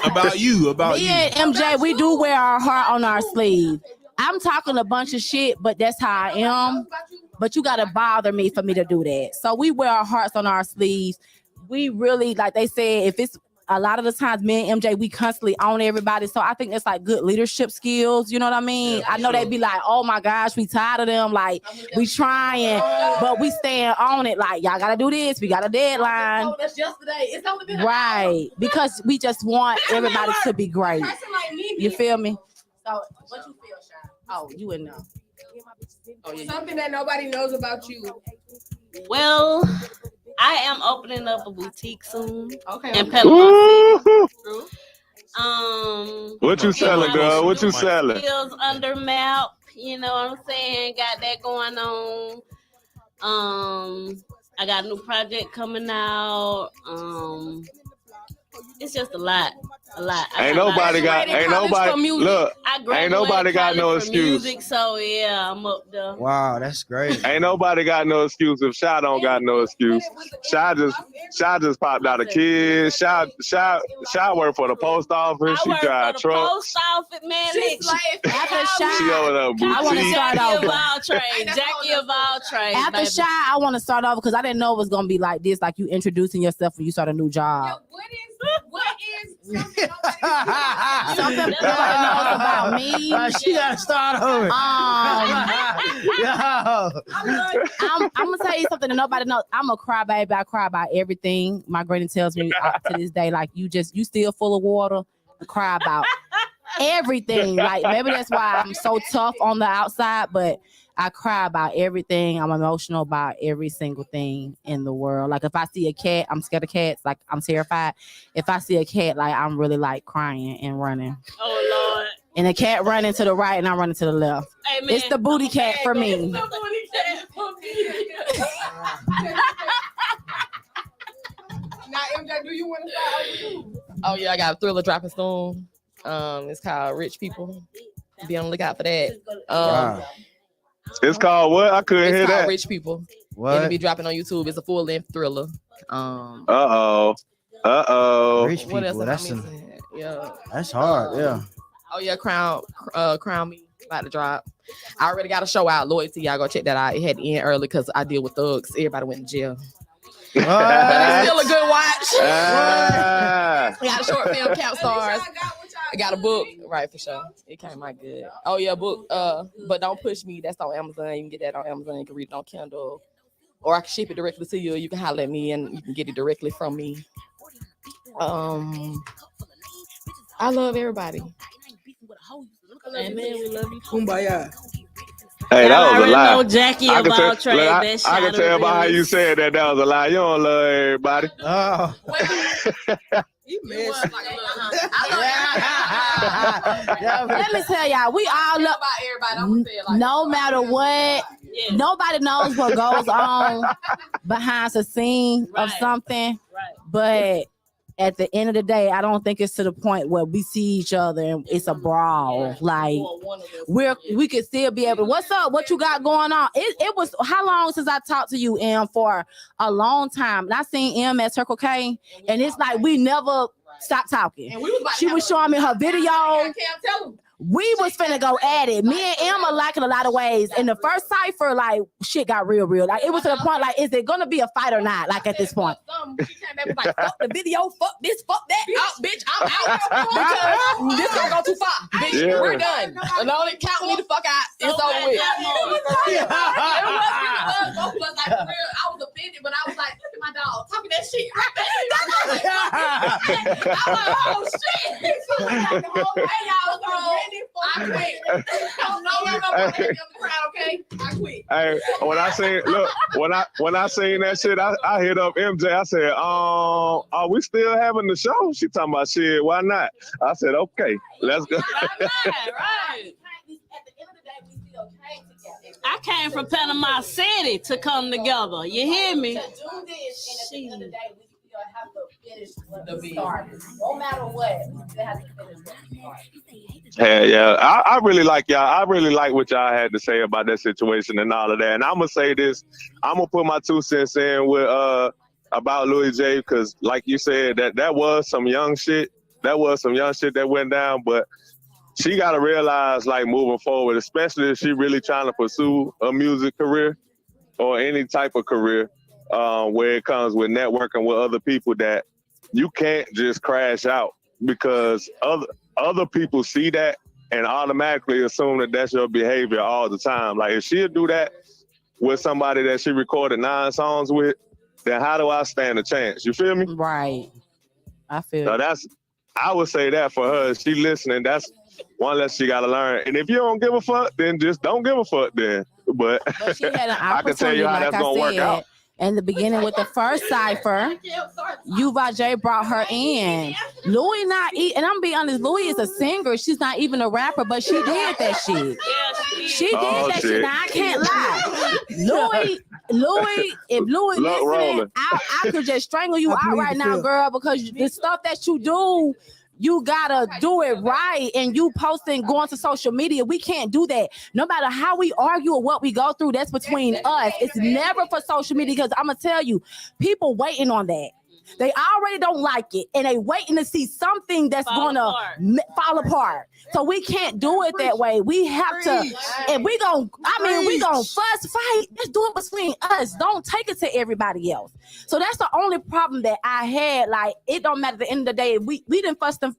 About you. Me and MJ, we do wear our heart on our sleeve. I'm talking a bunch of shit, but that's how I am. But you gotta bother me for me to do that. So we wear our hearts on our sleeves. We really, like they said, if it's a lot of the times, me and MJ, we constantly own everybody. So I think it's like good leadership skills. You know what I mean? I know they be like, oh my gosh, we tired of them. Like we trying, but we staying on it. Like y'all gotta do this. We got a deadline. Oh, that's yesterday. It's only been Right, because we just want everybody to be great. You feel me? So what you feel, Sean? Oh, you wouldn't know. Something that nobody knows about you. Well, I am opening up a boutique soon. Okay. In Panama City. What you selling, girl? What you selling? Skills under map. You know what I'm saying? Got that going on. I got a new project coming out. It's just a lot. Ain't nobody got no excuse. Music, so yeah, I'm up there. Wow, that's great. Ain't nobody got no excuse if Shy don't got no excuse. Shy just popped out a kid. Shy worked for the post office. She drive trucks. Post office, man. After Shy, She over there I want to start over. Jackie of all trades. After Shy, I want to start over because I didn't know it was gonna be like this. Like you introducing yourself when you start a new job. What is something Something nobody knows about me. She gotta start over. I'm gonna tell you something that nobody knows. I'm a crybaby. I cry about everything. My granny tells me to this day, like you still full of water. I cry about everything. Like maybe that's why I'm so tough on the outside, but I cry about everything. I'm emotional about every single thing in the world. Like if I see a cat, I'm scared of cats. Like I'm terrified. If I see a cat, like I'm really like crying and running. Oh Lord. And a cat running to the right and I'm running to the left. Hey, it's the booty cat for me. Now, MJ, do you want to start over too? Oh yeah, I got a Thriller dropping soon. It's called Rich People. Be on the lookout for that. Wow. It's called what? I couldn't hear that. Rich People. What? It'll be dropping on YouTube. It's a full-length thriller. Uh-oh. Rich What people. else? That's that's hard. Yeah. Oh yeah, Crown Me about to drop. I already got a show out. Loyalty. Y'all go check that out. It had to end early because I deal with thugs. Everybody went to jail. But it's still a good watch. We got a short film, Cap Stars. I got a book, right, for sure. It came out good. Oh yeah, book. But Don't Push Me. That's on Amazon. You can get that on Amazon. You can read it on Kindle, or I can ship it directly to you. You can holler at me, and you can get it directly from me. I love everybody. Amen. We love you. Kumbaya. Hey, that was a lie. Jackie I of all trades. I can tell by how you said that was a lie. You don't love everybody. Oh. You messed. Let me tell y'all, we all love everybody. No matter what, nobody knows what goes on behind the scene of something. But at the end of the day, I don't think it's to the point where we see each other and it's a brawl. Like we could still be able to, what's up? What you got going on? It was how long since I talked to you, M? For a long time. And I seen M at Circle K, and it's like we never stopped talking. She was showing me her video. We was finna go at it. Me and Em are like in a lot of ways. In the first cipher, like shit got real. Like it was to the point, like, is it gonna be a fight or not? Like at this point. She came back and was like, fuck the video, fuck this, fuck that. Bitch, I'm out. Because this gonna go too far. Bitch, we're done. And only count me the fuck out. It's over with. It was both of us, like, for real. I was offended, but I was like, look at my dog talking that shit. I was like, oh shit. Hey y'all, bro. I quit. I don't know. I'm gonna put that in the crowd, okay? okay, I quit. Hey, when I seen that shit, I hit up MJ. I said, are we still having the show? She talking about shit. Why not? I said, okay, let's go. Right. I came from Panama City to come together. You hear me? To do this, and at the end of the day, we still have to finish what we started. No matter what, we still have to finish what we started. Yeah. I really like y'all. I really like what y'all had to say about that situation and all of that. And I'm gonna say this. I'm gonna put my 2 cents in with about Louis J, because like you said, that was some young shit. That was some young shit that went down, but she got to realize, like, moving forward, especially if she really trying to pursue a music career or any type of career, where it comes with networking with other people, that you can't just crash out because other people see that and automatically assume that that's your behavior all the time. Like, if she'll do that with somebody that she recorded 9 songs with, then how do I stand a chance? You feel me? Right. I feel. So I would say that for her, if she listening, that's one less she gotta learn. And if you don't give a fuck, then just don't give a fuck then. But she had an I can tell you how that's gonna work out. In the beginning with the first cipher, Yuva J brought her in. Louis and I'm being honest, Louis is a singer. She's not even a rapper, but she did that shit. She did that shit. Now I can't lie. Louis, if Louis listening, I could just strangle you out right now, girl, because the stuff that you do, you gotta do it right. And you posting, going to social media, we can't do that. No matter how we argue or what we go through, that's between us. It's never for social media, because I'm gonna tell you, people waiting on that. They already don't like it, and they waiting to see something that's gonna fall apart. So we can't do it that way. We have to, and we gonna fuss, fight. Let's do it between us. Don't take it to everybody else. So that's the only problem that I had. Like, it don't matter at the end of the day. We didn't fuss them.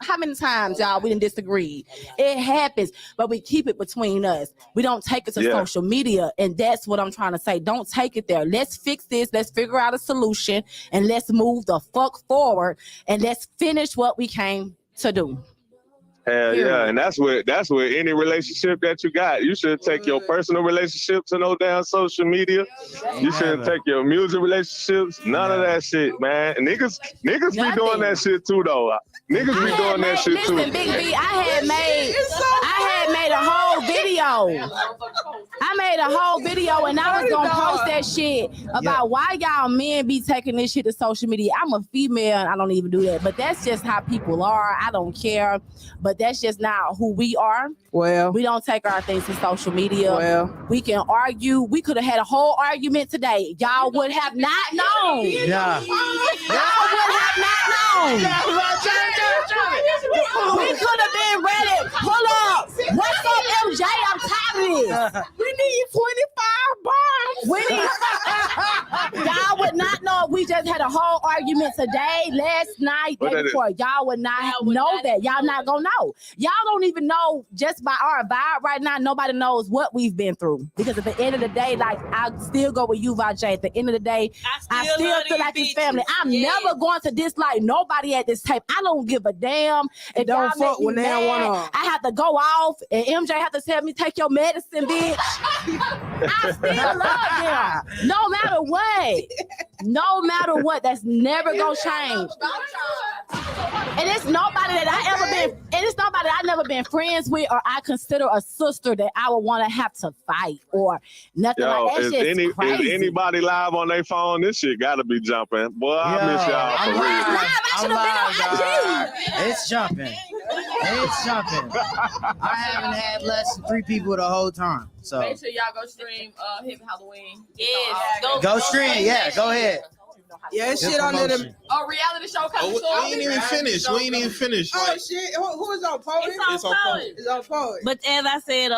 How many times, y'all, we didn't disagree? It happens, but we keep it between us. We don't take it to social media, and that's what I'm trying to say. Don't take it there. Let's fix this. Let's figure out a solution, and let's move the fuck forward, and let's finish what we came to do. Hell yeah, and that's with any relationship that you got. You should take your personal relationships to no damn social media. You shouldn't take your music relationships. None of that shit, man. And niggas be doing that shit too, though. Niggas be doing that shit too. Listen, Big B, I had made a whole video. I made a whole video, and I was gonna post that shit about why y'all men be taking this shit to social media. I'm a female, and I don't even do that, but that's just how people are. I don't care, but that's just not who we are. Well, we don't take our things to social media. Well, we can argue. We could have had a whole argument today. Y'all would have not known. Yeah. Y'all would have not known. We could have been ready. Pull up. What's up, MJ? I'm tired of this. We need 25 bombs. We need. Y'all would not know. We just had a whole argument today, last night, day before. Y'all would not know that. Y'all not gonna know. Y'all don't even know just by our vibe right now. Nobody knows what we've been through, because at the end of the day, like, I still go with you, Vaj. At the end of the day, I still feel like it's family. I'm never going to dislike nobody at this tape. I don't give a damn if don't fuck when they don't want to. I have to go off, and MJ have to tell me take your medicine, bitch. I still love them, no matter what. No matter what, that's never gonna change. And it's nobody that I never been friends with, or I consider a sister that I would want to have to fight or nothing like that. Is anybody live on their phone? This shit gotta be jumping. Boy, I miss y'all for real. I should have been on IG. It's jumping. It's jumping. I haven't had less than 3 people the whole time. So make sure y'all go stream Hip Halloween. Yes, go stream. Yeah, go ahead. Yeah, shit on there. Reality show coming soon. We ain't even finished. Oh shit! Who is on Poet? It's on Poet. It's on Poet. But as I said,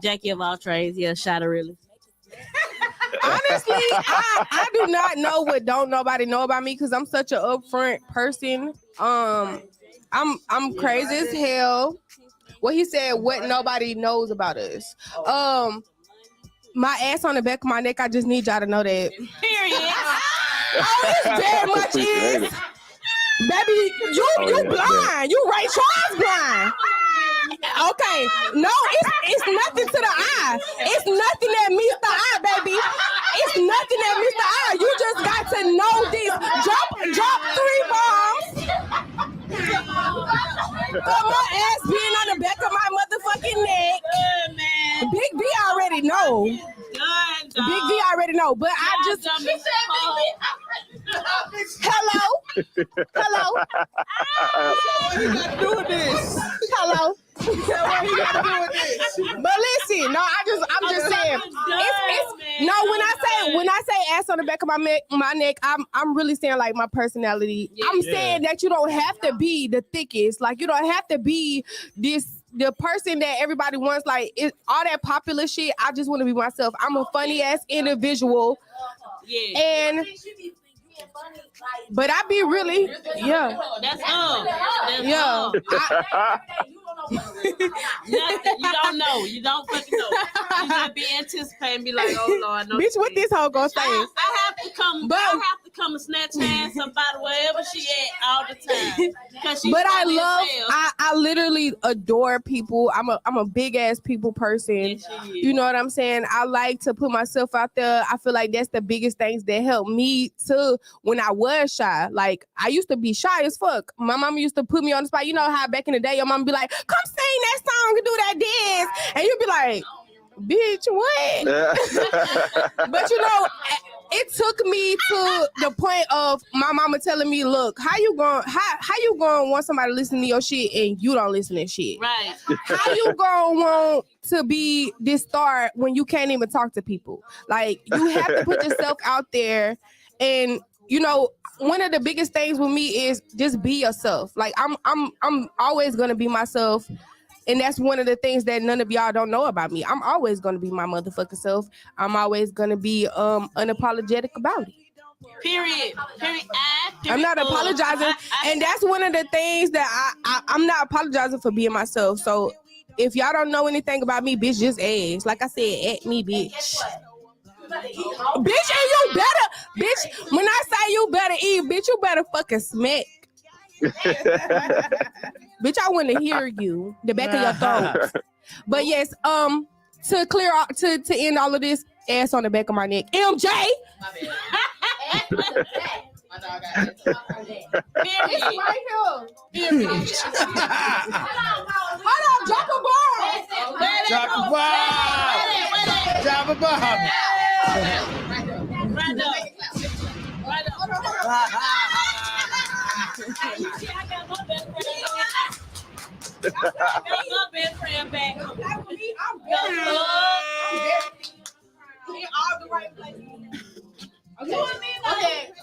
Jackie of all trades, Shada really. Honestly, I do not know what don't nobody know about me, because I'm such an upfront person. I'm crazy as hell. What he said, what nobody knows about us. My ass on the back of my neck, I just need y'all to know that. Period. It's very much is. Baby, you blind. You Ray Charles blind. Okay, Hey, no, it's nothing to the eye. It's nothing that meets the eye, baby. It's nothing that meets the eye. You just got to know this. Drop 3 bombs. My ass being on the back of my motherfucking neck. Good, man. Big V already know. Good, Big V already know. But I just. Hello. What you got to do with this? Hello. What you got to do with this? But listen, no, I'm just saying. It's no. When I say ass on the back of my neck, I'm really saying like my personality. I'm saying that you don't have to be the thickest. Like you don't have to be the person that everybody wants. Like all that popular shit. I just want to be myself. I'm a funny ass individual. Yeah. And. But I be really, yeah. That's all. Yeah. Nothing. You don't know. You don't fucking know. You just be anticipating, be like, oh Lord, no. Bitch, what this hoe gonna say? I have to come and snatch her ass up out of wherever she at all the time. But I literally adore people. I'm a big ass people person. Yes, you know what I'm saying? I like to put myself out there. I feel like that's the biggest things that helped me too when I was shy. Like I used to be shy as fuck. My mama used to put me on the spot. You know how back in the day your mama be like, come sing that song and do that dance. And you'd be like, bitch, what? But you know, it took me to the point of my mama telling me, look, how you going to want somebody to listen to your shit and you don't listen to shit? Right. How you going to want to be this star when you can't even talk to people? Like, you have to put yourself out there. And, you know, one of the biggest things with me is just be yourself. Like, I'm always going to be myself. And that's one of the things that none of y'all don't know about me. I'm always going to be my motherfucking self. I'm always going to be unapologetic about it. Period. I'm not apologizing. And that's one of the things that I'm not apologizing for being myself. So if y'all don't know anything about me, bitch, just ask. Like I said, at me, bitch. Bitch, and you better, bitch, when I say you better eat, bitch, you better fucking smack. Bitch, I want to hear you, the back of your throat. But yes, to clear out, to end all of this, ass on the back of my neck. MJ. My dog got it. It's right here. Hold on, drop a bomb. Drop a bomb. Drop a bomb. Right up. I got my best friend back. I'm all the right places.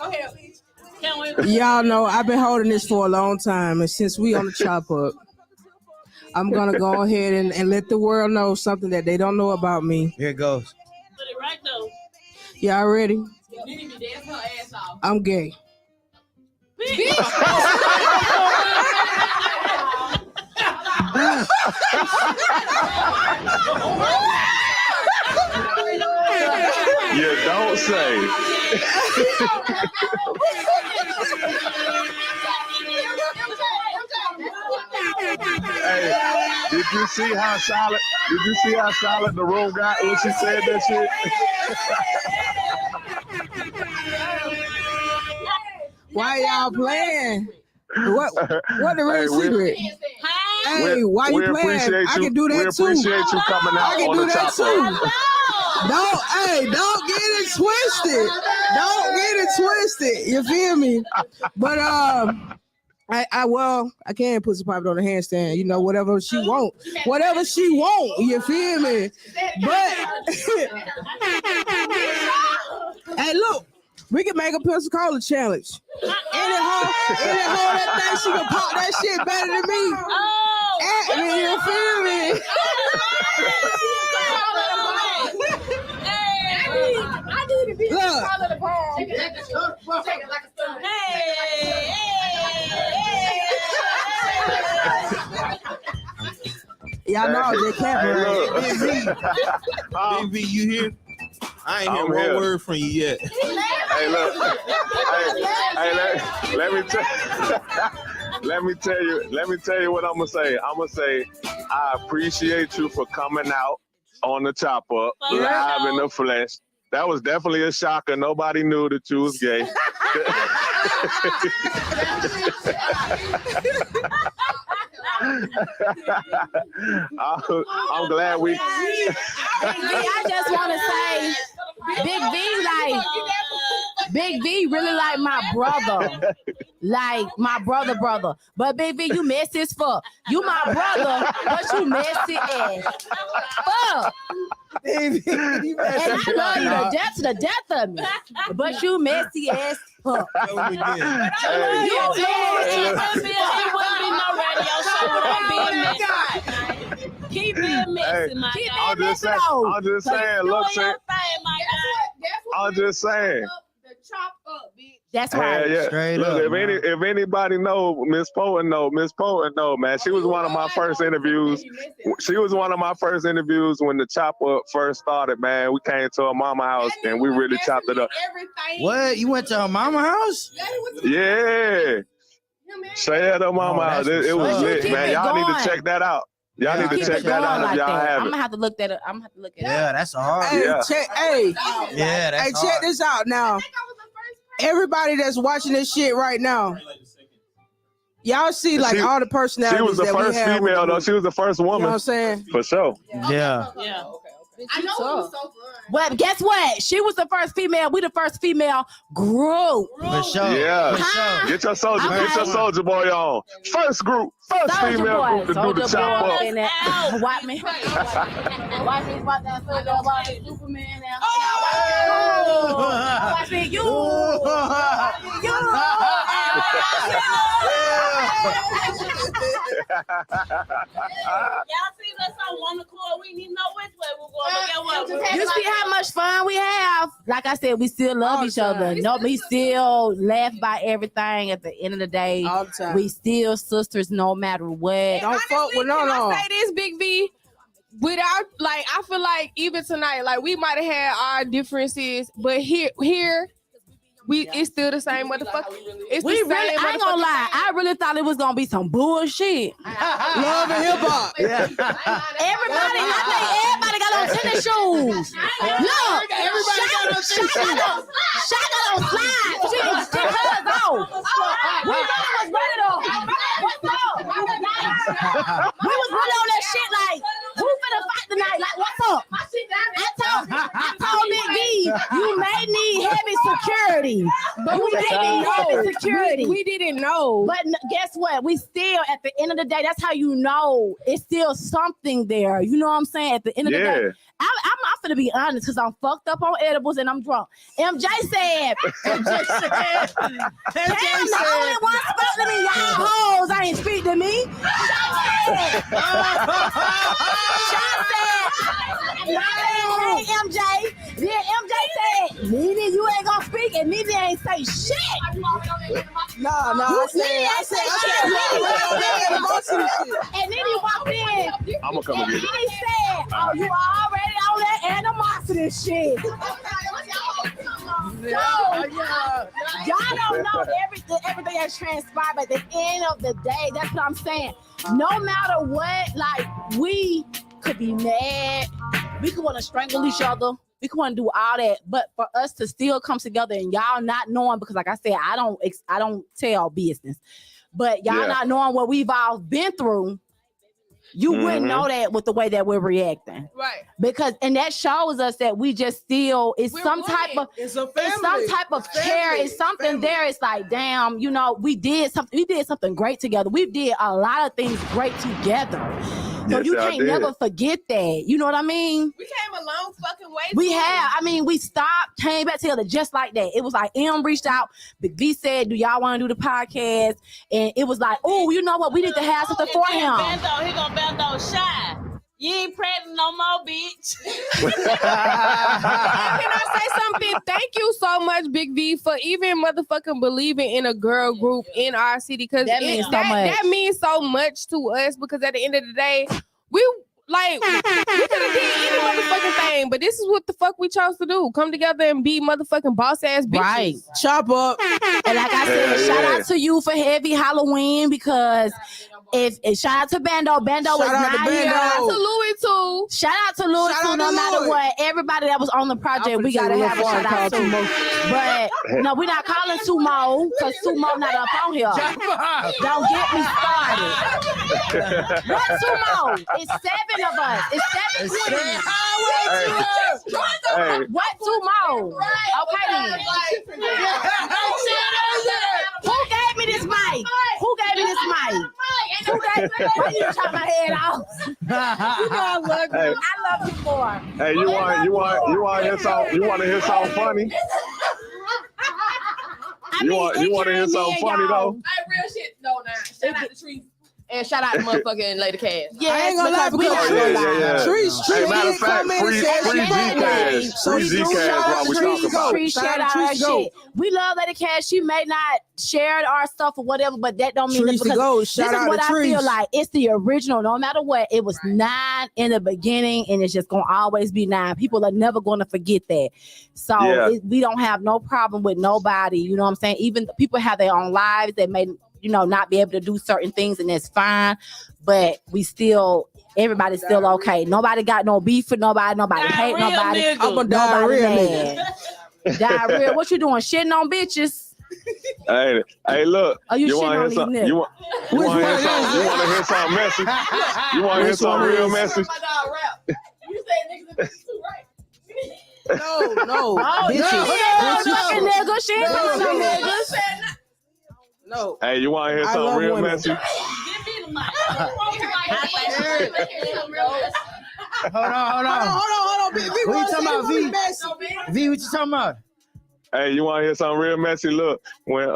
Okay. Y'all know I've been holding this for a long time, and since we on the chop up, I'm gonna go ahead and let the world know something that they don't know about me. Here it goes. Put it right though. Y'all ready? I'm gay. You don't say. Hey, did you see how silent? Did you see how silent the room got when she said that shit? Why y'all playing? What the real secret? Hey, why you playing? I can do that too. We appreciate you coming out I can on do the that top. Don't get it twisted. Don't get it twisted. You feel me? But I can't put some poppin' on the handstand. You know, whatever she want. You feel me? But hey, look. We can make a Pensacola challenge. Any hoe that thinks she can pop that shit better than me. At me, you feel me? I need to be Look. the ball. Take it like a stone. Y'all know they can't. Big V, you here? I ain't hear one word from you yet. Hey, look. Hey, let me tell let me tell you what I'm gonna say. I'm gonna say I appreciate you for coming out on the Chop Up live in the flesh. That was definitely a shocker. Nobody knew that you was gay. I'm glad we. I just want to say, Big V really like my brother. Like my brother. But Big V, you messy as fuck. You my brother, but you messy as fuck. And I love you to death of me. But you messy as fuck. He wouldn't be no radio show without being messy. Keep being messy, my guy. I'm just saying. Look, I'm just saying. The chop up, bitch. That's right. Yeah. Straight Look, up, if anybody know Miss Poet know, man. She was one of my first interviews. She was one of my first interviews when the Chop Up first started, man. We came to her mama house and we really chopped it up. What? You went to her mama house? Yeah. Say at her mama house. It was lit, man. Y'all need to check that out. Y'all need to check that out if y'all have I'm it. gonna have to look that up. Yeah, that's hard. Hey, Yeah. check hard. this out now. Everybody that's watching this shit right now, y'all see like all the personalities. She was the that first we have female, though. She was the first You know woman. what I'm saying? For sure. Yeah. I know it was so fun. Well, guess what? She was the first female. We the first female group. For sure. Yeah. For sure. Get your soldier boy on. First Soulja female Boy. group to do the Soulja Chop Boy Up. and that White Man. White Man about that Superman now. White Man, you. Y'all see us on one accord. We need to know which way we're going. But get what? You see how much fun we have? Like I said, we still love each other. No, we still laugh about everything. At the end of the day, All the time. we still sisters no matter what. Don't fuck with no. I say this, Big V? Without I feel like even tonight, like we might have had our differences, but here it's still the same motherfucker. It's We the really, same I ain't gonna lie. I really thought it was gonna be some bullshit. Love and hip hop. Everybody, I think everybody got on tennis shoes. Look, Shot got on slides. She hers off. We really was ready to. What's up? We was really on that shit like, who finna fight tonight? Like, what's up? I told Big V, you may need heavy security. But we didn't know security. We didn't know. But guess what? We still, at the end of the day, that's how you know it's still something there. You know what I'm saying? At the end of the day, I'm finna be honest because I'm fucked up on edibles and I'm drunk. MJ said, Cam the only one spoke to me. Y'all hoes ain't speak to me. Sean said, hey MJ. Then MJ said, Nene, you ain't gonna speak, and Nene ain't say shit. No, I said, and Nene walked in. I'm gonna come and get it. Nene said, oh, you already on that animosity shit. Y'all don't know everything that's transpired, but at the end of the day, that's what I'm saying. No matter what, like, we could be mad, we could want to strangle each other, we could want to do all that, but for us to still come together and y'all not knowing, because like I said, I don't tell business, but y'all not knowing what we've all been through, you wouldn't know that with the way that we're reacting. Right. Because, and that shows us that we just still, it's We're some women. type of, it's a it's some type of care. It's something there. It's like, damn, you know, we did something great together. We did a lot of things great together. So Yes, you y'all can't did. never forget that. You know what I mean? We came a long fucking way. We have. I mean, we stopped, came back together just like that. It was like M reached out. Big V said, do y'all want to do the podcast? And it was like, oh, you know what? We need to have something for him. He gonna bend those shy. You ain't pregnant no more, bitch. Can I say something? Thank you so much, Big V, for even motherfucking believing in a girl group in our city. Because That means so much. That means so much to us because at the end of the day, we could have did any motherfucking thing, but this is what the fuck we chose to do. Come together and be motherfucking boss ass bitches. Right. Chop up. And like I said, shout out to you for Heavy Halloween because if shout out to Bando. Bando was not here. Shout out to Louis too. Shout out to Louis too. No matter what, everybody that was on the project, we gotta have a shout out to. But no, we're not calling Sumo because Sumo not up on here. Don't get me started. What Sumo? It's 7 of us. It's 7 queens. What Sumo? Okay then. Who gave me this mic? Who gave me this mic? Why you chop my head off? You know I love you. I love you more. Hey, you want to hear something funny? You want to hear something funny though? Hey, real shit. No, nah. Shout out to Trees. And shout out to motherfucking Lady Cash. Yeah, I ain't gonna lie because Trees matter of fact, free Z-Cash while we talking about. Appreciate our shit. We love Lady Cash. She may not share our stuff or whatever, but that don't mean Trees because to go. this is Shout out what to I Trees. feel like. It's the original. No matter what, it was 9 in the beginning, and it's just gonna always be 9. People are never gonna forget that. So we don't have no problem with nobody. You know what I'm saying? Even the people have their own lives that may not be able to do certain things, and that's fine. But everybody's still okay. Nobody got no beef with nobody. Nobody hate nobody. I'm a diarrhea nigga. Diarrhea. What you doing? Shitting on bitches? Hey, look. Are you want to hear something? You want to hear something messy? You want to hear something real messy? You say niggas and bitches too, right? No. Bitches. No. Hey, you want to hear something real messy? Give me the mic. Hold on. V, What you talking about, V? V, what you talking about? Hey, you want to hear something real messy? Look, when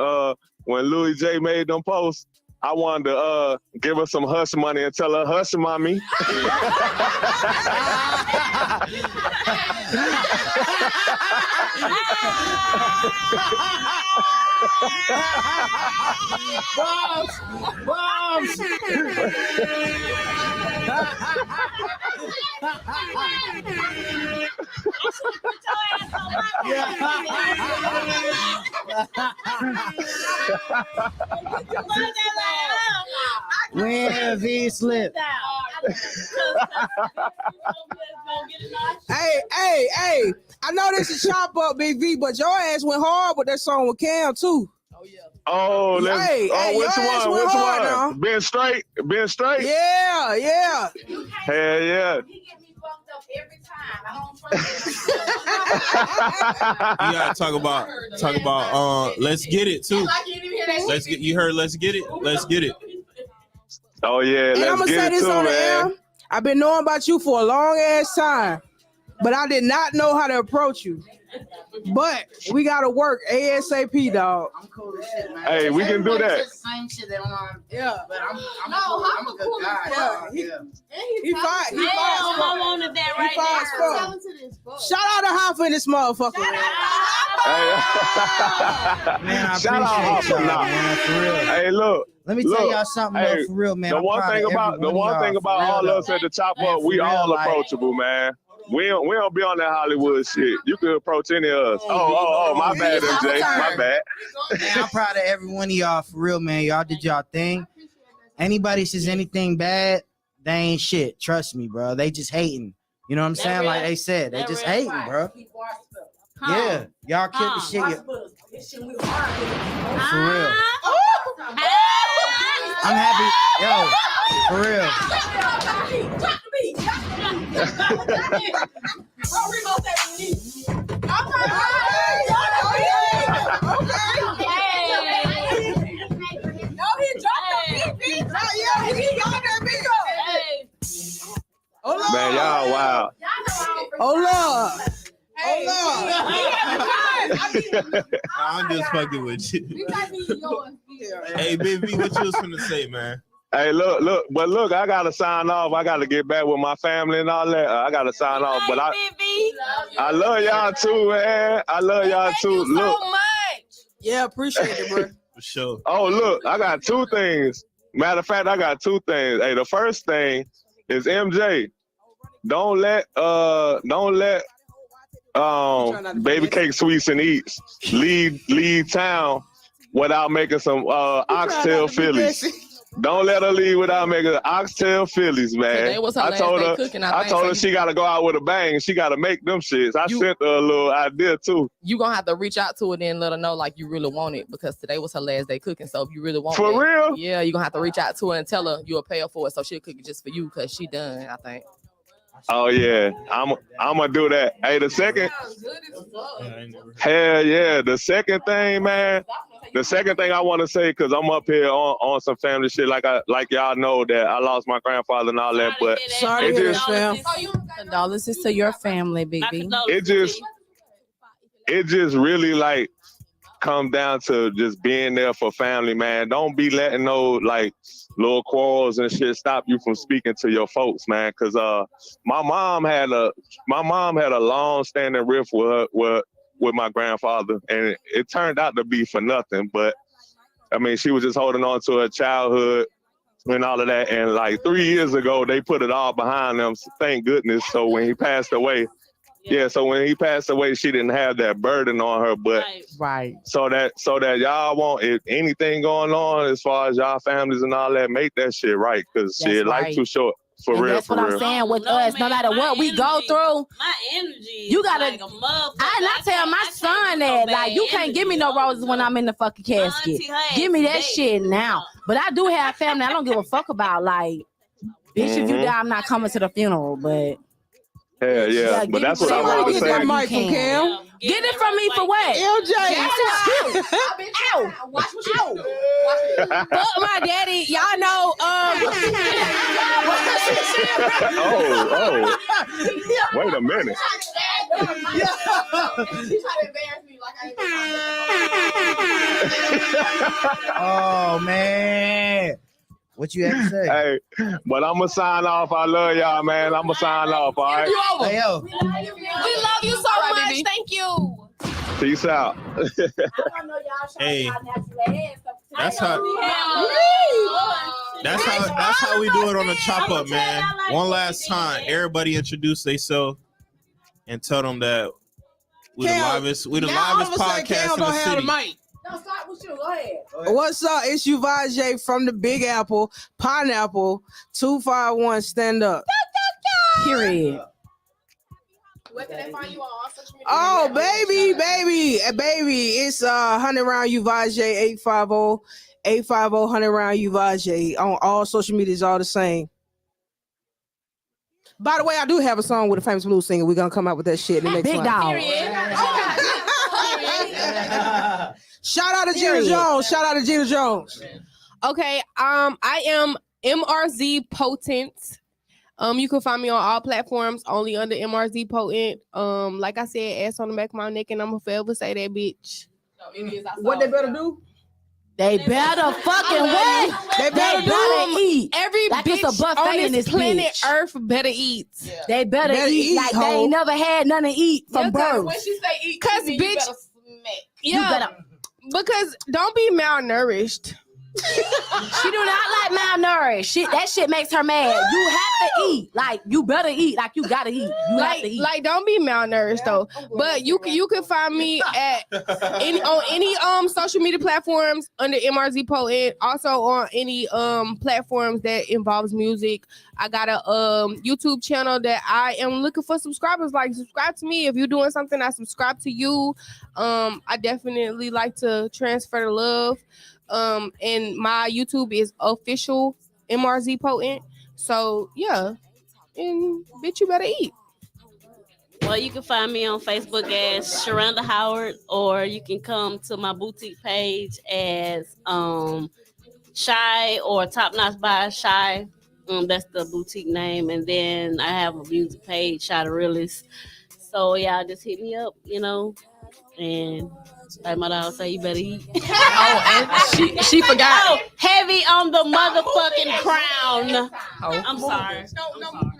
Louis J made them posts, I wanted to give her some hush money and tell her hush mommy. Bombs. When V slip. Hey, I know this is chop up, Big V, but your ass went hard with that song with Cam too. Oh, which one? Now. Been straight? Yeah. Hell yeah. He get me fucked up every time. I don't trust You gotta talk about let's get it too. Let's get it. Oh yeah, And I'm let's gonna say get it this too, on the air. man. I've been knowing about you for a long ass time, but I did not know how to approach you. But we gotta work ASAP, dog. I'm cool as shit, man. Hey, we can do that. Same shit that I'm Yeah. but I'm a good guy. He fine. Damn, I wanted that right there. Shout out to Hoffa in this motherfucker. Man, I Shout out appreciate Hoffa, y'all, man, for real. Hey, look. Let me tell y'all something though, for real, man. The I'm one proud thing of about every one of y'all, all for us at the Chop Man, Up, we for real, all like- approachable, man. We don't be on that Hollywood shit. You can approach any of us. Oh, my bad, MJ. My bad. Man, I'm proud of every one of y'all, for real, man. Y'all did y'all thing. Anybody says anything bad, they ain't shit. Trust me, bro. They just hating. You know what I'm saying? Like they said, they just hating, bro. Yeah, y'all killed the shit. For real. I'm happy. Yo, for real. Man, y'all wow. Oh Lord. I'm just fucking with you. Hey, baby, what you was finna say, man? Hey, look, I gotta sign off. I gotta get back with my family and all that. I gotta sign off. But I love y'all too, man. I love y'all too. Look. Yeah, appreciate it, bro. For sure. Oh, look, I got 2 things. Matter of fact, I got 2 things. Hey, the first thing is MJ. don't let Baby Cake Sweets and Eats leave town without making some oxtail Phillies. Don't let her leave without making oxtail Phillies, man. I told her she got to go out with a bang. She got to make them shits. I sent her a little idea too. You gonna have to reach out to her then, let her know like you really want it, because today was her last day cooking. So if you really want for it, real, yeah, you gonna have to reach out to her and tell her you'll pay her for it, so she'll cook it just for you because she done, I think. Oh yeah, I'm gonna do that. Hey, the second, hell yeah, the second thing, man. The second thing I want to say, because I'm up here on some family shit, like y'all know that I lost my grandfather and all that, but sorry to hear that, fam. Condolences to your family, baby. It just really like come down to just being there for family, man. Don't be letting no like little quarrels and shit stop you from speaking to your folks, man. Cause my mom had a long standing riff with my grandfather, and it turned out to be for nothing. But I mean, she was just holding on to her childhood and all of that. And like 3 years ago, they put it all behind them. So thank goodness. So when he passed away, she didn't have that burden on her. But right. So that y'all want, if anything going on as far as y'all families and all that, make that shit right. Cause shit, life too short. For real, that's what I'm saying with us. No matter what we go through, my energy, you gotta. Like I tell my son that like you can't give me no roses when I'm in the fucking casket. Give me that shit now. But I do have family. I don't give a fuck about like, bitch. If you die, I'm not coming to the funeral. But hell yeah, but that's what I want to say. That mic from Cam. Get it from me for what? LJ. Fuck my daddy. Y'all know. Oh. Wait a minute. Oh man. What you have to say? Hey, but I'm gonna sign off. I love y'all, man. I'm gonna sign off. All right. Hey, yo. We love you so much. Baby. Thank you. Peace out. Hey, that's how we do it on the chop up, man. One last time, everybody introduce themselves and tell them that we the livest podcast in the city. No, start with you. Go ahead. What's up? It's Uvaje from the Big Apple, Pineapple, 251 Stand Up. period. Where can they find you on all social media? Oh, baby. It's 100 Round Uvaje 850 100 Round Uvaje on all social media is all the same. By the way, I do have a song with a famous blues singer. We're gonna come out with that shit in the next Big one. dog. Shout out to Gina Jones. Okay, I am MRZ Potent. You can find me on all platforms, only under MRZ Potent. Like I said, ass on the back of my neck, and I'm gonna forever say that, bitch. What they better do? They better fucking what? They better eat. Every like bitch it's a buffet on in this this planet bitch. Earth better eat. Yeah. They better eat like ho. they ain't never had nothing to eat from birth. When she say eat, cause bitch, You better. because don't be malnourished. She do not like malnourished. That shit makes her mad. You have to eat. Like you better eat. Like you gotta eat. You have to eat. Like don't be malnourished though. But you can find me at on any social media platforms under MRZ Potent. Also on any platforms that involves music. I got a YouTube channel that I am looking for subscribers. Like subscribe to me if you're doing something. I subscribe to you. I definitely like to transfer the love. And my YouTube is official MRZ Potent. So yeah, and bitch, you better eat. Well, you can find me on Facebook as Sharonda Howard, or you can come to my boutique page as Shy or Top Notch by Shy. That's the boutique name, and then I have a music page, Shy the Realist. So yeah, just hit me up, and. Like my dog say, you better eat. And she forgot. Oh, heavy on the motherfucking crown. Oh. I'm sorry.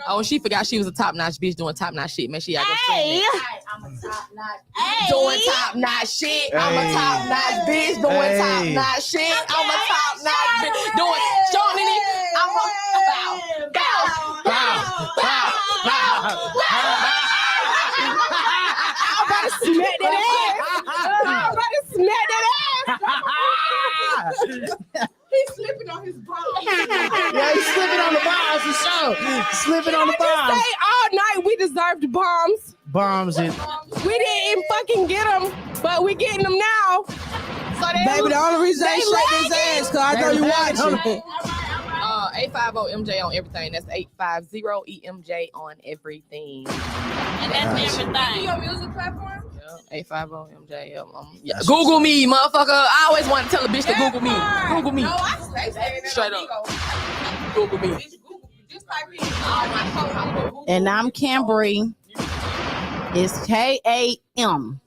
Oh, she forgot she was a top notch bitch doing top notch shit. Man, she gotta go Hey. I'm a top notch. doing top notch shit. I'm a top notch bitch doing top notch shit. I'm a top notch bitch doing showing it. I'm a bow. Somebody smack that ass. He's slipping on his balls. Yeah, he's slipping on the bombs for sure. Slipping on the bombs. Say all night we deserved bombs. Bombs and We didn't fucking get them, but we getting them now. So Baby, the only reason they shake his ass because I know you watching. 850 MJ on everything. That's 850 EMJ on everything. And that's everything. Your music platform? Yeah, 850 MJ. Yeah. Google me, motherfucker. I always want to tell a bitch to Google me. Google me. No, I say Straight up. Google me. Just type in all my phone. And I'm Cambry. It's KAM.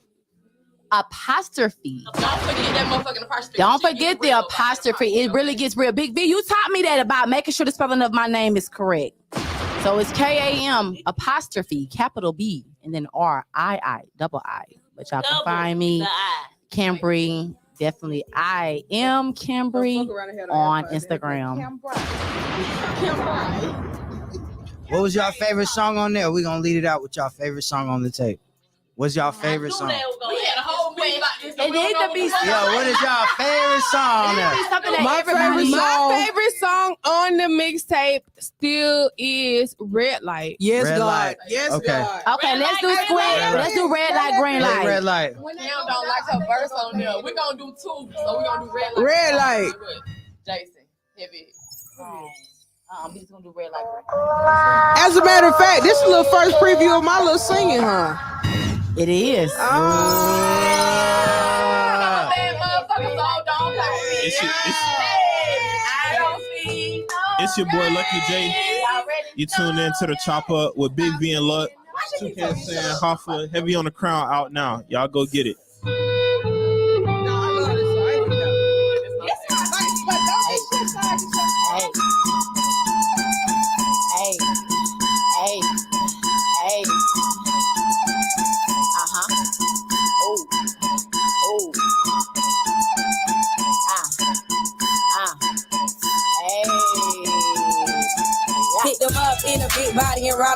Apostrophe. Don't forget that motherfucking apostrophe. Don't forget the apostrophe. It really gets real. Big V, you taught me that about making sure the spelling of my name is correct. So it's KAM apostrophe capital B and then RII double I. But y'all can find me, Cambry. Definitely, I am Cambry on Instagram. what was your favorite song on there? We're gonna lead it out with your favorite song on the tape. What's your favorite song? We had a whole meeting about this. It needs to be Yo, what is your favorite song on there? My favorite song on the mixtape still is Red Light. Yes, Red God. light. Yes, Okay. God. Okay, let's do square. Let's do red light, green light. Red light. Cam don't like her verse on there. We're gonna do two, so we're gonna do red light. Red light. Jason, heavy. He's gonna do red light. As a matter of fact, this is a little first preview of my little singing, huh? It is. It's your boy Lucky J. You tuned in to the Chop Up with Big V and Luck. Toucan saying Hoffa, Heavy on the Crown out now. Y'all go get it. Hey. Pick them up in a big body and rock.